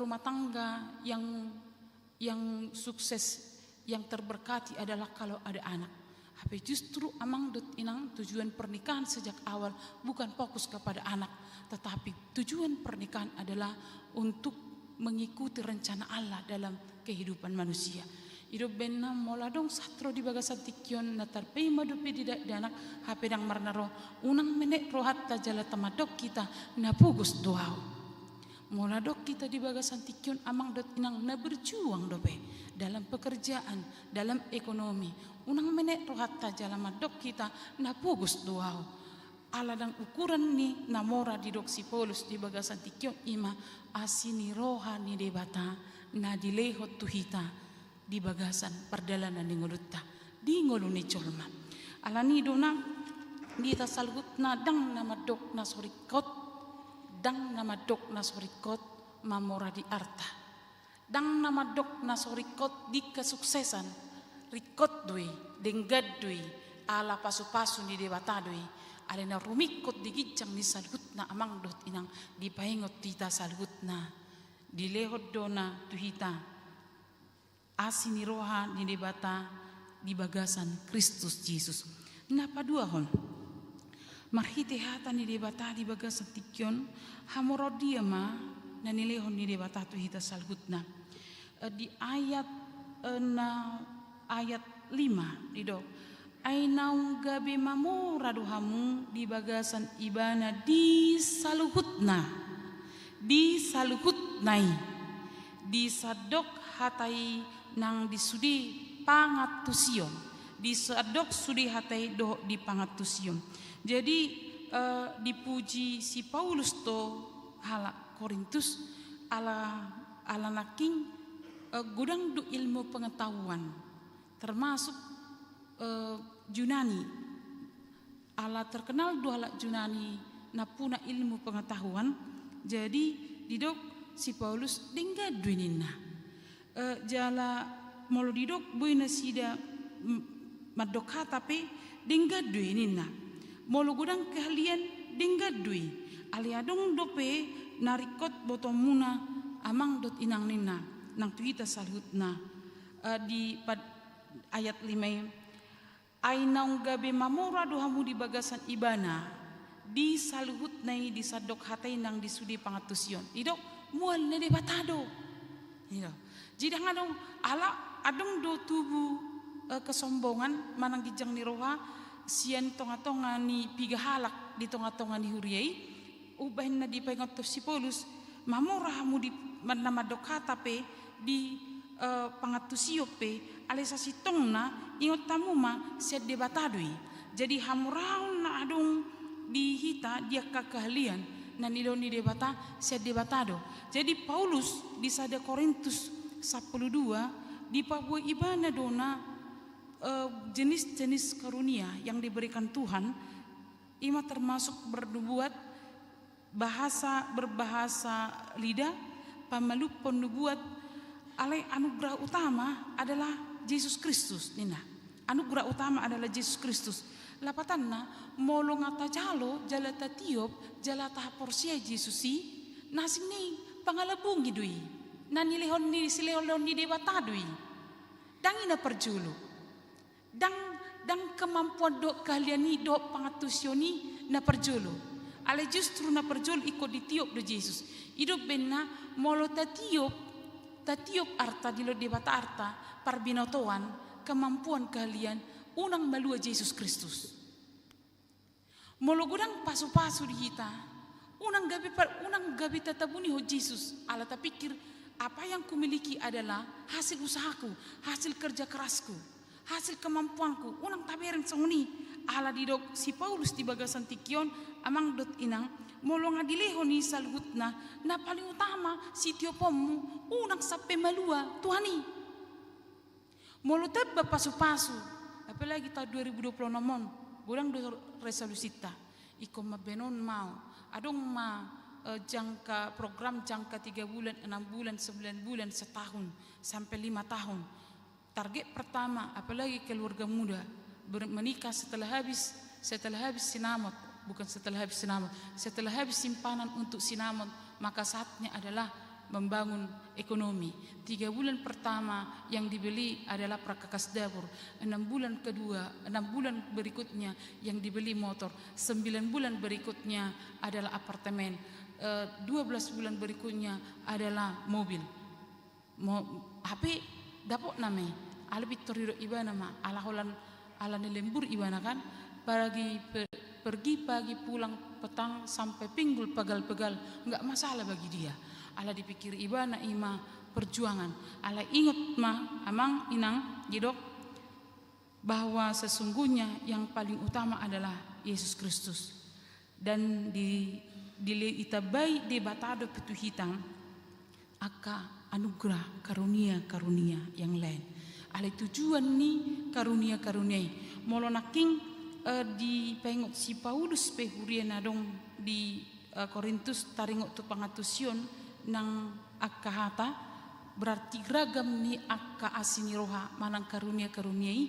rumah tangga yang sukses, yang terberkati adalah kalau ada anak. Tapi justru amang dut inang tujuan pernikahan sejak awal bukan fokus kepada anak, tetapi tujuan pernikahan adalah untuk mengikuti rencana Allah dalam kehidupan manusia. Hidup benna moladong satro di bagasan tikyon na tarpei madupi didak danak hapedang marnaro unang menek rohat tajala tamadok kita napugus doau. Moladok kita di bagasan tikyon amang dot inang na berjuang dope dalam pekerjaan, dalam ekonomi. Unang menek rohat tajala madok kita napugus doau. Aladang ukuran ni namora di dok si Paulus di bagasan tikyon ima asini roha ni debata na dilehot tuhita. Di bagasan perdalanan di ngolutta di ngoluni colma alani dona di tasalgut na dang nama dok na sorikot dang nama dok na sorikot mamora di arta dang nama dok na sorikot di kesuksesan rikot dui denggad dui ala pasu-pasu di debata dui alena rumikot di gijang di salgut na amang dot inang di paingot di tasalgut na di lehot dona tuhita asini roha ni debata di bagasan Kristus Yesus. Napa dua hon? Marhite hata ni debata di bagasan tikyon hamorodia ma na nilehon ni debata tu hita salgutna. Di ayat ayat 5 dido. Ai naung gabe mamora duhamu di bagasan ibana di saluhutna. Di saluhutnai. Di sadok hatai nang disudi pangatusion disadok sudi hatai doh di pangatusion. Jadi dipuji si Paulus to hala Korintus ala naking gudang du ilmu pengetahuan termasuk Yunani ala terkenal du hala Yunani napuna ilmu pengetahuan. Jadi didok si Paulus dingga duinina jala molo didok buina sida madokha tapi dingga dui nina molo gudang kehalian dingga dui aliadong dope narikot botomuna amang dot inang nina nang tuita salhutna di ayat 5 ay naung gabi mamora dohamu di bagasan ibana di salhutnai di sadok hatay nang di sudi pangatusyon idok mual na di batado jadi ngadong ala adong do tubuh kesombongan manang gijang ni roha sian tonga-tonga ni piga halak di tonga-tonga ni huriai ubahin na di paingot si Paulus mamora hamu di namadokata pe di pangatusio pe alesa sitong na ingot tamu ma siat debatadui jadi hamuraun na adong di hita dia kakahlian na nidon ni debata siat debatado jadi Paulus di sada Korintus 12 di pabuah ibana dona jenis-jenis karunia yang diberikan Tuhan ima termasuk berbahasa lidah pamalupon nubuat alai anugerah utama adalah Yesus Kristus nina anugerah utama adalah Yesus Kristus lapatanna molong ata jalo jalata tiop jalata porsia Yesusi nasing ni pangalabung gidui nanilehon ni silehon ni debatadui dangina perjulu dang kemampuan dok kalian ni dok pangatusioni na perjulu ale justru na perjulu ikut ditiup do Yesus hidup benna molo tatiup arta dilo debata arta parbinotoan kemampuan kalian unang malua Yesus Kristus molo gudang pasu-pasu di kita unang gabi tatabuni ho Yesus ala ta pikir apa yang kumiliki adalah hasil usahaku hasil kerja kerasku hasil kemampuanku unang taberin songni ala didok si Paulus di bagasan tikion amang dot inang molong adileho ni salhutna na paling utama si tiopomu unang sampai malua tuhani molo tebba pasu-pasu apalagi tahun 2020 nomon gudang do resolusi ta iko mabenon mau adong ma jangka program jangka 3 bulan 6 bulan 9 bulan setahun sampai 5 tahun. Target pertama apalagi keluarga muda menikah setelah habis sinamot, bukan setelah habis sinamot, setelah habis simpanan untuk sinamot, maka saatnya adalah membangun ekonomi. 3 bulan pertama yang dibeli adalah perkakas dapur, 6 bulan kedua, 6 bulan berikutnya yang dibeli motor, 9 bulan berikutnya adalah apartemen, 12 bulan berikutnya adalah mobil. HP dapok name ala bitorido ibana ma ala holan ala lembur ibana kan pergi pagi pulang petang sampai pinggul pegal-pegal enggak masalah bagi dia ala dipikir ibana ima perjuangan ala ingat ma amang inang jidok bahwa sesungguhnya yang paling utama adalah Yesus Kristus dan di itabai debatado pitu hitang aka anugerah karunia yang lain. Ale tujuan ni karunia molo naking di pengot si Paulus pe hurien adong di Korintus taringot tu pangatusion nang akka hata berarti ragam ni akka asini roha manang karunia-karuniai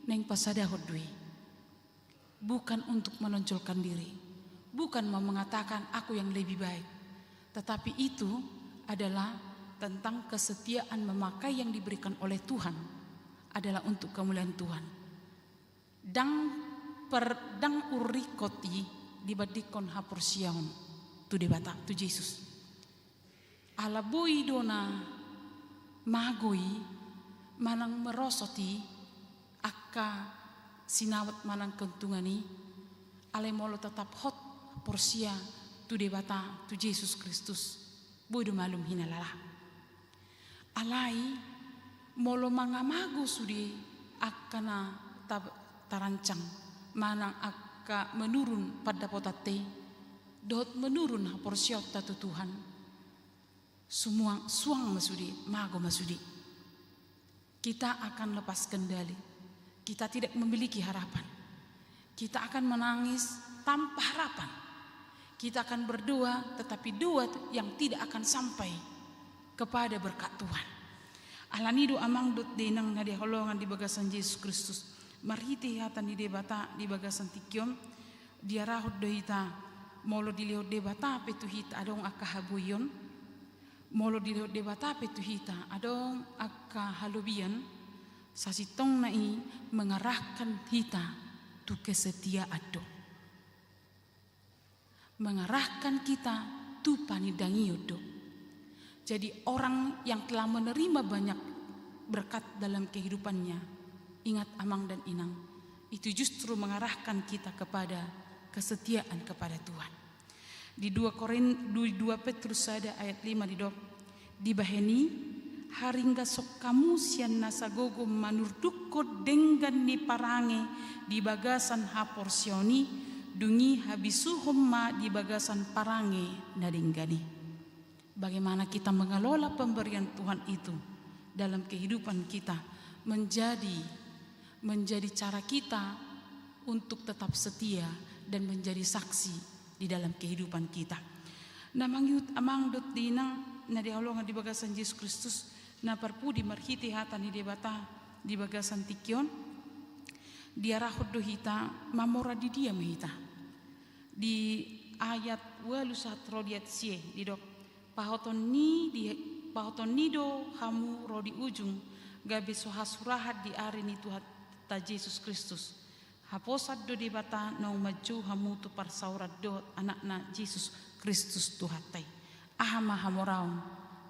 neng pasada hodwe. Bukan untuk menonjolkan diri, bukan mau mengatakan aku yang lebih baik, tetapi itu adalah tentang kesetiaan memakai yang diberikan oleh Tuhan adalah untuk kemuliaan Tuhan. Dang urikoti dibadikon hapursiaon tu debata tu Yesus. Ala boi dona magoi manang merosoti akka sinawat manang kentungani ale molo tetap hot porsia tu debata tu Yesus Kristus. Boi do malum hinalala. Alai molo mangamago sudi akana tarancang manang akka menurun pada potate dot menurun porsiot tatu Tuhan semua suang masudi mago masudi kita akan lepas kendali, kita tidak memiliki harapan, kita akan menangis tanpa harapan, kita akan berdoa tetapi doa yang tidak akan sampai kepada berkat Tuhan. Alanido amang dot denang na diholongan di bagasan Yesus Kristus. Marhiti hatan di debata di bagasan tikyom diarahot do hita molo diliho debata petu hita adong akahabuyon Molo di debata petu hita adong aka halubian sasitong nai mengarahkan hita tu kesetiaan do. Mengarahkan kita tu panidangi do. Jadi orang yang telah menerima banyak berkat dalam kehidupannya, ingat amang dan inang, itu justru mengarahkan kita kepada kesetiaan kepada Tuhan. Di 2 Petrus ada ayat 5 di baheni haringga sok kamu sian nasagogo manurdukko dengan ni parange di bagasan haporsioni dungi habisu homma di bagasan parange nadinggani. Bagaimana kita mengelola pemberian Tuhan itu dalam kehidupan kita menjadi cara kita untuk tetap setia dan menjadi saksi di dalam kehidupan kita. Namang yut amang dot dinang na diaulong di bagasan Yesus Kristus na parpudi marhiti hata ni debata di bagasan tikyon dia rahod do hita mamora di dia mahita di ayat 21 rodiat sie di dok pahoton ni do hamu rodi ujung gabe sohasurahat di ari ni Tuhan ta Yesus Kristus haposat do debata na umaju hamu tu parsaurat do anak-na Yesus Kristus Tuhatai ahama hamoraun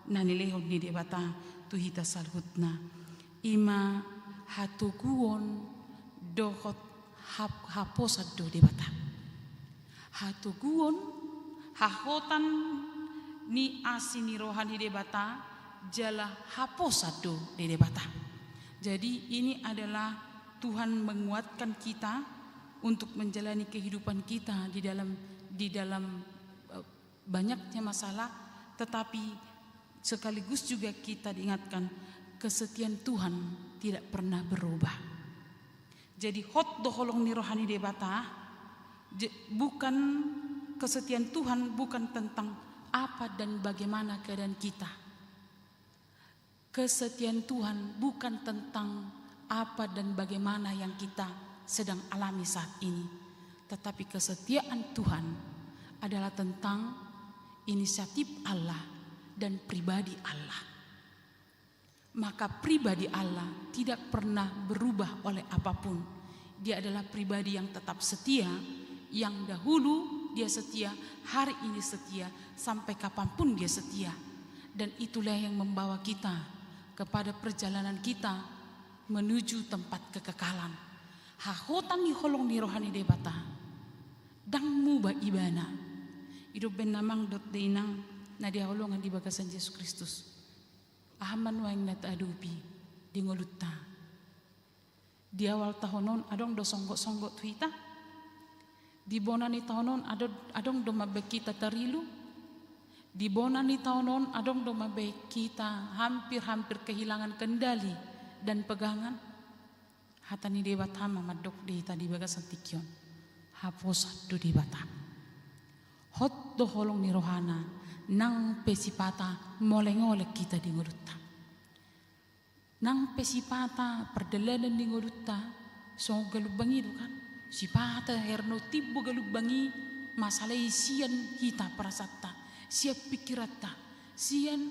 na nilehon ni debata tu hita salhutna ima hatuguon dohot haposat do debata hatuguon hahotan ni asini rohani debata jala haposat do debata. Jadi ini adalah Tuhan menguatkan kita untuk menjalani kehidupan kita di dalam banyaknya masalah, tetapi sekaligus juga kita diingatkan kesetiaan Tuhan tidak pernah berubah. Jadi hot doholong ni rohani debata bukan kesetiaan Tuhan bukan tentang apa dan bagaimana keadaan kita. Kesetiaan Tuhan bukan tentang apa dan bagaimana yang kita sedang alami saat ini, tetapi kesetiaan Tuhan adalah tentang inisiatif Allah dan pribadi Allah. Maka pribadi Allah tidak pernah berubah oleh apapun. Dia adalah pribadi yang tetap setia, yang dahulu dia setia, hari ini setia, sampai kapanpun dia setia. Dan itulah yang membawa kita kepada perjalanan kita menuju tempat kekekalan. Hahotan ni holong ni rohani debata dang muba ibana hidup ben namang dot deinang na dia holongan di bagasan Yesus Kristus ahaman waing nat adupi di ngolutta di awal tahonon adong do songgok tuita di bonani tahonon adong do mabe kita tarilu di bonani tahonon adong do mabe kita hampir kehilangan kendali dan pegangan hatani debata mamadok di tadi bagasan tikyon haposat do debata hot do holong ni rohana nang pesipata molengolek kita di ngurutta nang pesipata perdelanan di ngurutta so galubangi do kan sipata herno tibbo galubangi masalah sian kita parasatta siap pikiratta sian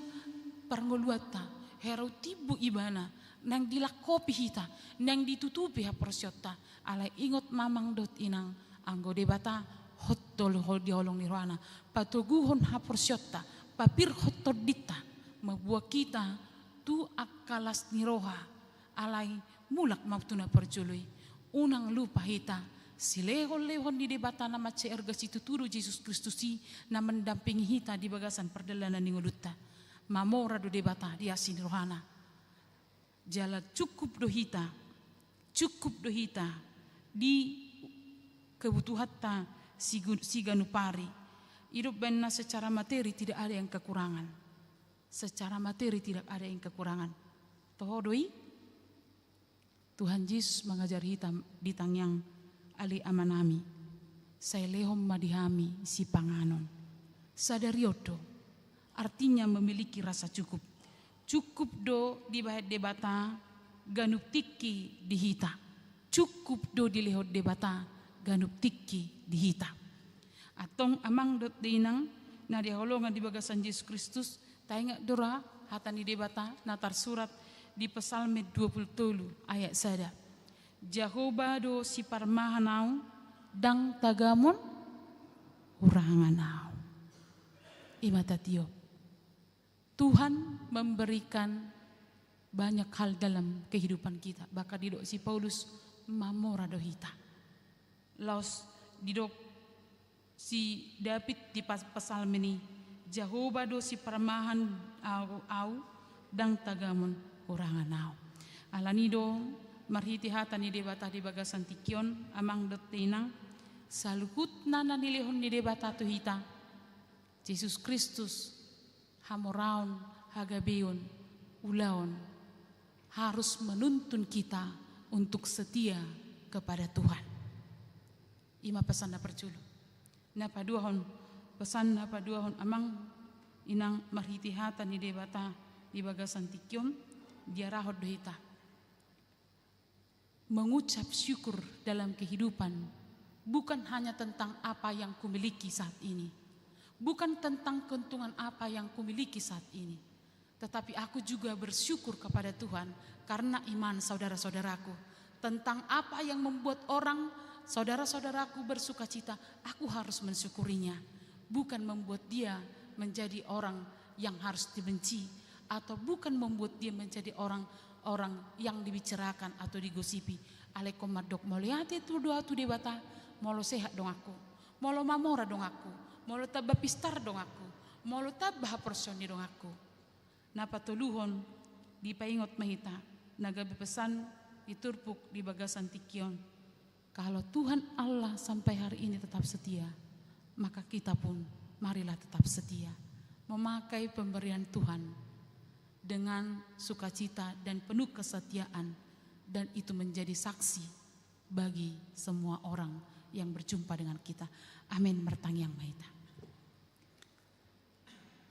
parngoluatta hero tibbo ibana nang dilakopi hita, nang ditutupi haprosyota, alay ingot mamang dot inang anggo debata hot dol diolong nirwana, patuguhon haprosyota, papir hot todita, mabuah kita tu akalas niroha, alay mulak mautuna perjului, unang lupa hita, silehon di debata nama erga situ turu Yesus Kristusi, na mendampingi hita di bagasan perdelanan ningolutta, mamora do debata dia sinrohana. Jala cukup dohita di kebutuhan ta siganupari hidup benar secara materi tidak ada yang kekurangan tohodoi Tuhan Yesus mengajar hitam di tangyang ali amanami saya lehom madihami si panganon sadariodo artinya memiliki rasa cukup do di bahet debata ganup tiki dihita cukup do di lehot debata ganup tiki dihita atong amang dot dinang na diholongan di bagasan Yesus Kristus Tainga dora hatani debata natar surat di Psalm 20 ayat sada. Jehovah do si parmahanau dang tagamon uranganau. Imatatio. Tuhan memberikan banyak hal dalam kehidupan kita. Bahkan didok si Paulus mamora dohita. Laos didok si David di pasal ini, Jehovah do si parmahan au dang tagamon uranganau. Alanido marhiti hata ni debata di bagasan tikion amang dotinang saluhut nana nilihon ni debata tu hita. Yesus Kristus hamoraon hagabeon ulaon harus menuntun kita untuk setia kepada Tuhan. Ima pesan na perculu. Na paduahon pesan na paduahon amang inang marhiti hata ni debata di bagasan tikion diarahod dohita. Mengucap syukur dalam kehidupan bukan hanya tentang apa yang kumiliki saat ini, bukan tentang keuntungan apa yang kumiliki saat ini, tetapi aku juga bersyukur kepada Tuhan karena iman saudara-saudaraku. Tentang apa yang membuat orang saudara-saudaraku bersuka cita, aku harus mensyukurinya. Bukan membuat dia menjadi orang yang harus dibenci, atau bukan membuat dia menjadi orang yang dibicarakan atau digosipi. Alaikum madok moliate tu doa tu debata, molo sehat dong aku, molo mamora dong aku, molo tabah pistar dong aku, molo tabah personi dong aku. Napa tuluhon di paingot mahita, nagabi pesan diturpuk di bagasan tikion. Kalau Tuhan Allah sampai hari ini tetap setia, maka kita pun marilah tetap setia, memakai pemberian Tuhan dengan sukacita dan penuh kesetiaan, dan itu menjadi saksi bagi semua orang yang berjumpa dengan kita. Amin. Mertang yang mahita.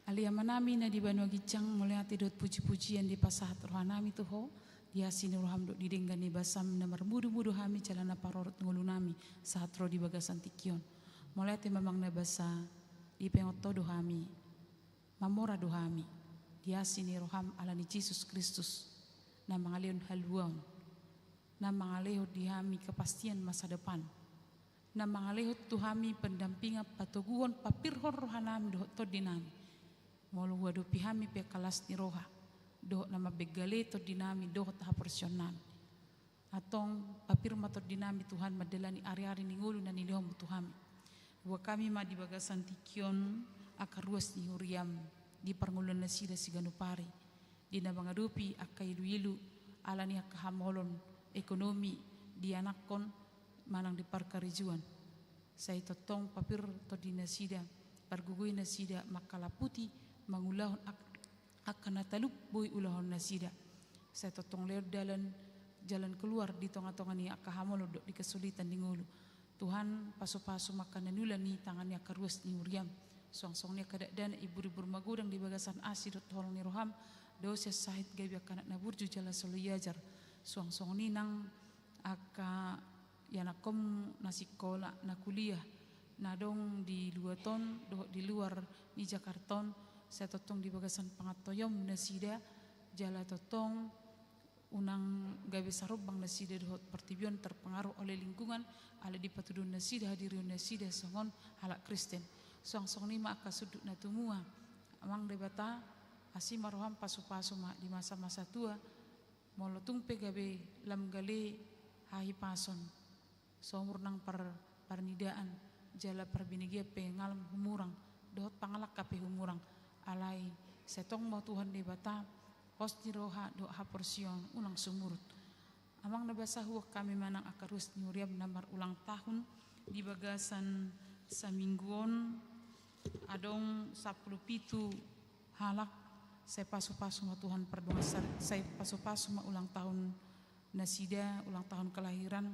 Alia manami na di Banua Gijang mulai tidot puji-pujian di pasahat rohanami tuho dia sini roham dok didenggan ni basam namar mudu-mudu hami jalana parorot ngulunami saat ro di bagasan tikion mulai te memang na basa di pengoto dohami mamora dohami dia sini roham alani Yesus Kristus na mangaleon haluan na mangalehot dihami kepastian masa depan na mangalehot tuhami pendampingan patoguhon papirhor rohanami dohot todinami molo wado pihami pe kalas ni roha dohot nama begale todinami dohot haporsionan atong papirma todinami Tuhan madelani ari-ari ningulu na nilihom tuhami wa kami ma di bagasan tikion akaruas ni huriam di parngulon na sida siganupari di na mangadupi akailu-ilu alani akahamolon ekonomi di anakon manang di parkarijuan say totong papir to di nasida pargugoy nasida makalaputi mangulahon akan nataluk boy ulahon nasida say totong leo jalan keluar di tonga-tonga ni akahamolon di kesulitan di ngulu Tuhan paso-paso makan nanulan ni tangannya karuas ni uriam song-songnya kadang-kadang ibu-ibu magudang di bagasan asidot holong ni roham dosa sahit gabi akan naburju jala soluyajar song-song ni nang aka yanakom nasikola na kuliah nadong di luaton do di luar ni Jakarta saya totong di bagasan pangatoyom nasida jala totong unang gabi sarobang nasida dohot pertibion terpengaruh oleh lingkungan ala di patudun nasida hadirion nasida songon halak Kristen song-song ni aka sudut na tumua amang debata asi maroham pasu-pasu ma di masa-masa tua molotung pegabe lam gale hahi pason somur nang parnidaan jala perbinigia pe ngalam humurang dohot pangalak kape humurang alai setong mau Tuhan debata pos di roha do haporsion ulang sumurut amang nabasa huak kami manang akarus nyuriam namar ulang tahun di bagasan samingguon adong 17 halak saya pasu-pasu ma Tuhan perdoa saya pasu-pasu ma ulang tahun nasida ulang tahun kelahiran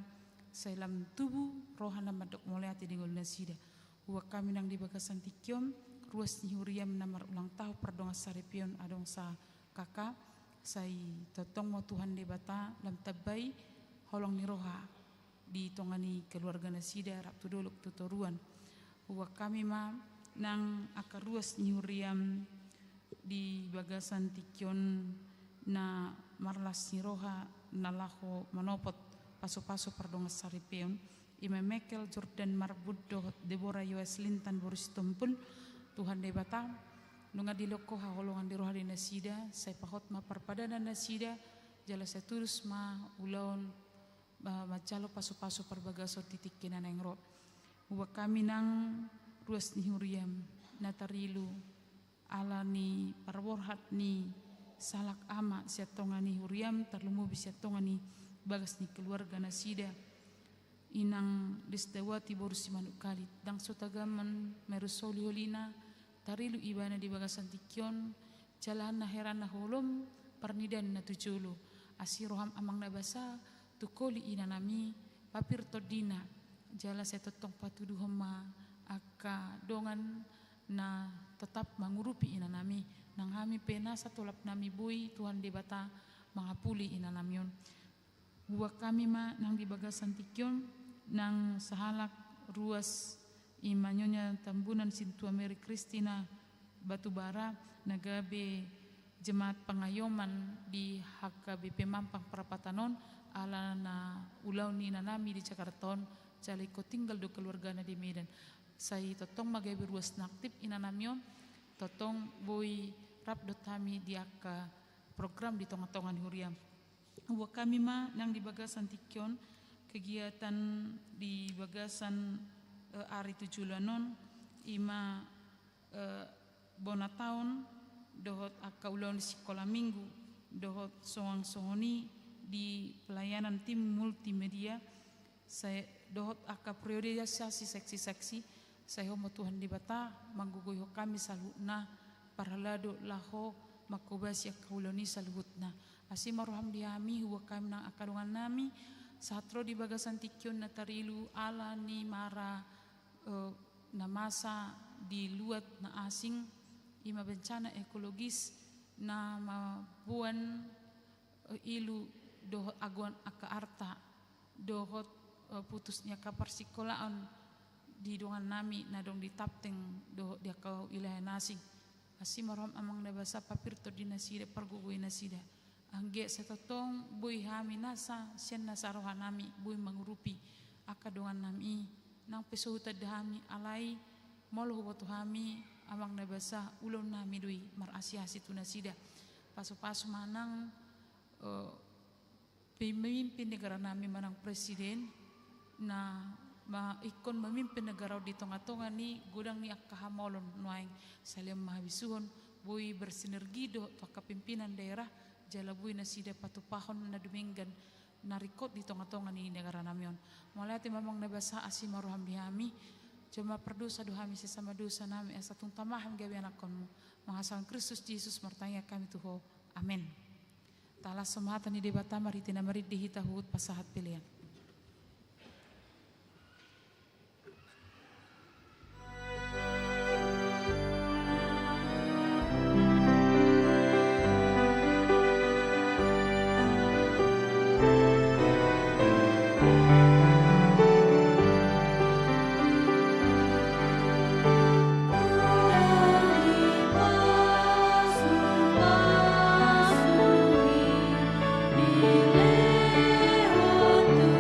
saya lam tubuh rohana madok moleati dingol nasida huwa kami nang di bagasan tikiom ruas ni huriam namar ulang tahun perdoa sarepion adong sa kakak saya totong ma Tuhan di bata lam tabai holong ni roha di tongani keluarga nasida rap tudoluk tutoruan huwa kami ma nang akaruas ni huriam di bagasan tikyon na marlas ni roha nalaho manopot paso-paso pardongas saripeon ima Mekel Jordan Marbuddo Deborah Yoes Lintan Boris Tumpul Tuhan debata nunga diloko haholongan di roha di nasida saya pahot ma parpadana nasida jala saya turus ma ulaon macalo paso-paso parbagaso titik kinan yang ro uwa kami nang ruas ni huriam natarilu ala ni parborhat ni salak ama siatonga ni huriam terlumu bisiatonga ni bagas ni keluarga nasida inang Desdawati Boru Simanuk Kalit dang sotagaman merusoli holina tarilu ibana di bagasan tikyon jalan heran holom parnidan na tujulu asiroham amang nabasa tukoli inanami papir todina jala setotong patuduhom ma aka dongan na tetap mangurupi inanami nang hami penasa tolap nami bui Tuhan debata mangapuli inanamion buat kami ma nang di bagasan tikyon nang sahalak ruas imanyonya tambunan Sintu Mary Kristina Batubara nagabe jemaat pengayoman di HKBP Mampang Perapatanon ala na ulaw ni nanami di Jakarta jali ko tinggal do keluarga na di Medan say totong magabe ruas naktif inanamion totong boy rap dot kami di aka program di tonga-tongan huriam wa kami ma nang di bagasan tikyon kegiatan di bagasan hari 7 lanon ima bona tahun dohot aka ulaun di sekolah minggu dohot soang-songoni di pelayanan tim multimedia saya dohot aka priorisasi seksi-seksi saya homo Tuhan di bata manggugoy kami saluna paralado laho makobas ya kaulani saluhutna asimaroham diami huwa kami nang akalungan nami satro di bagasan tikyon na tarilu ala ni mara na masa di luat na asing ima bencana ekologis na mabuan ilu dohot aguan aka arta dohot putusnya kapar sikolaan di dongan nami na dong ditapteng dohot dia kau ilahan asing asimarom amang nabasa papirto di nasida pargugoy nasida angge setotong buy hami nasa sen nasa rohan nami buy mangurupi aka dongan nami nang pesuhutad hami alai molo huboto hami amang nabasa ulon nami dui marasiasi tunasida paso-paso manang pemimpin negara nami manang presiden na ikon memimpin negara di tonga-tonga ni gudang ni akahamolon nuaing salim mahabisuhon buy bersinergi do toka pimpinan daerah jalabui nasida patupahon na duminggan narikot di tonga-tonga ni negara namion mulai mamang nabasa asimaruham dihami cuma perdosa dohami sesama dosa nami asatung tamaham gawe anakonmu mengasalan Kristus Yesus mertanya kami tuho amin talas semata ni debata maritina marid dihitahut pasahat pilihan Dileho tu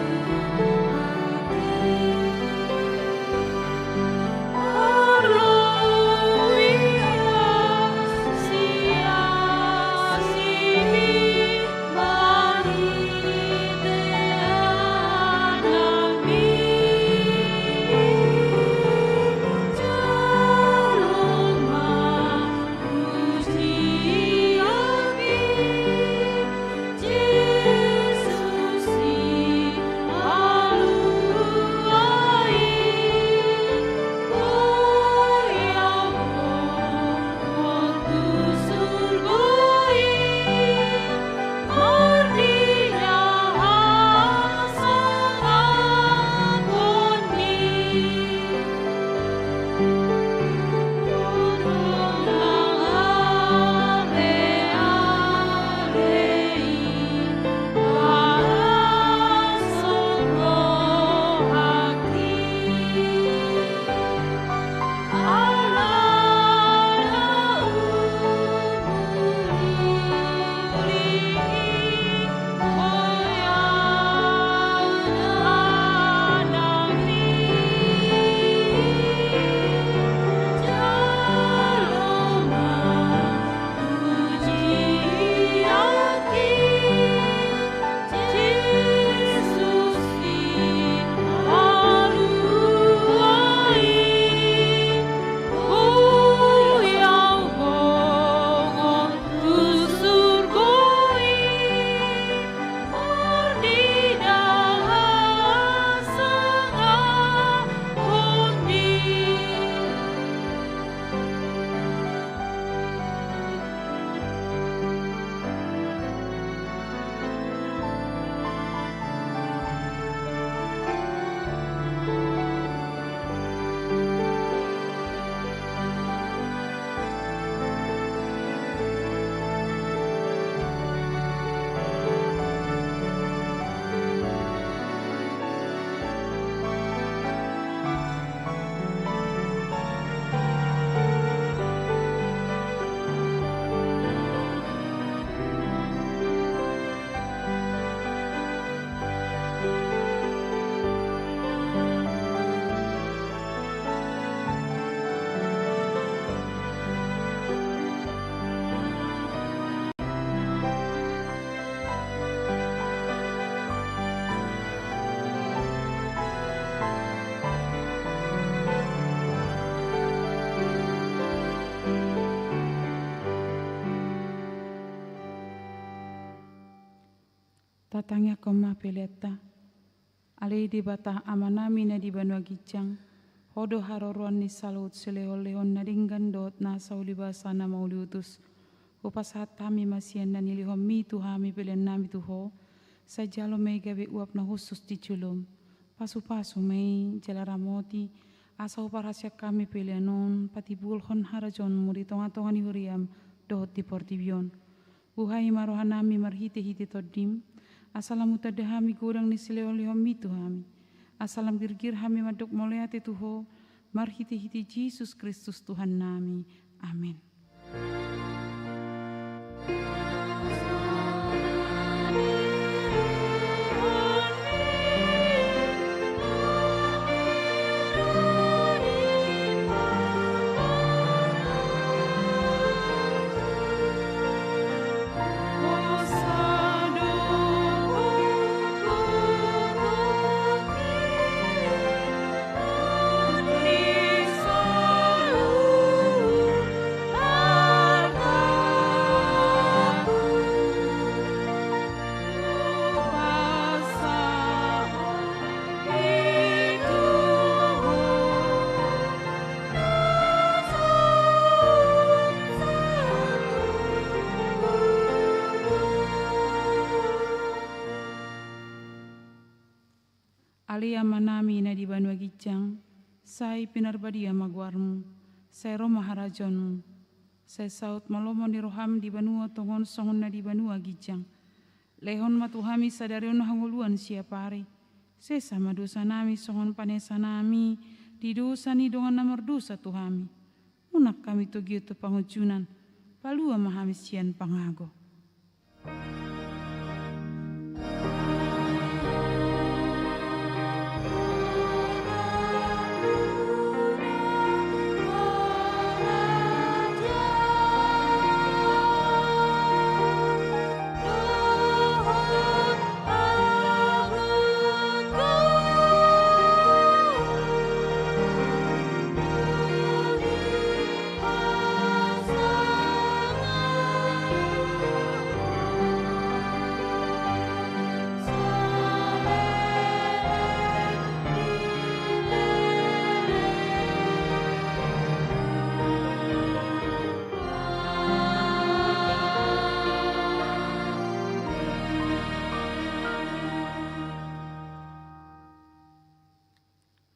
tatangya koma peleta. Ale di bata amanami na di banua gijang, hodo haroruan ni salut selehol-lehon na dinggan dot na saulibasa na mauliutus. Upasat kami masian na nilihom mi tuhami pelen nami tuho, sa jalo may gabi uap na husus di culum. Pasu-pasu may jalaramoti, asa uparasya kami pelenon, pati bulhon harajon muri tonga-tonga ni huriam, dot di portibion. Buhay marohan nami marhite-hite todim, asalam utadahami gurang ni silehol-lehom mi tuhami. Asalam girgir hami maduk moleate tuho, marhite-hite Yesus Kristus Tuhan nami. Amin. Alia manami na di banua gijang, sai pinarbadia magwarmu, sai roma harajonmu, sai saut malomo ni roham di banua tongon songon na di banua gijang. Lehon matuhami sadarion hanguluan siapari, sesa madosa nami songon panesa nami, di dosa ni dongan namor dosa tuhami. Unak kami togio to pangujunan, palua mahami sian pangago.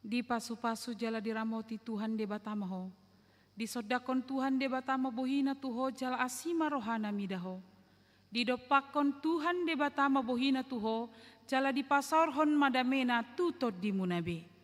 Di pasu-pasu jala diramoti Tuhan de batamaho. Di sodakon Tuhan de batama bohina tuho jala asima rohana midaho. Di dopakon Tuhan de batama bohina tuho jala di pasorhon madamena tutod di munabe.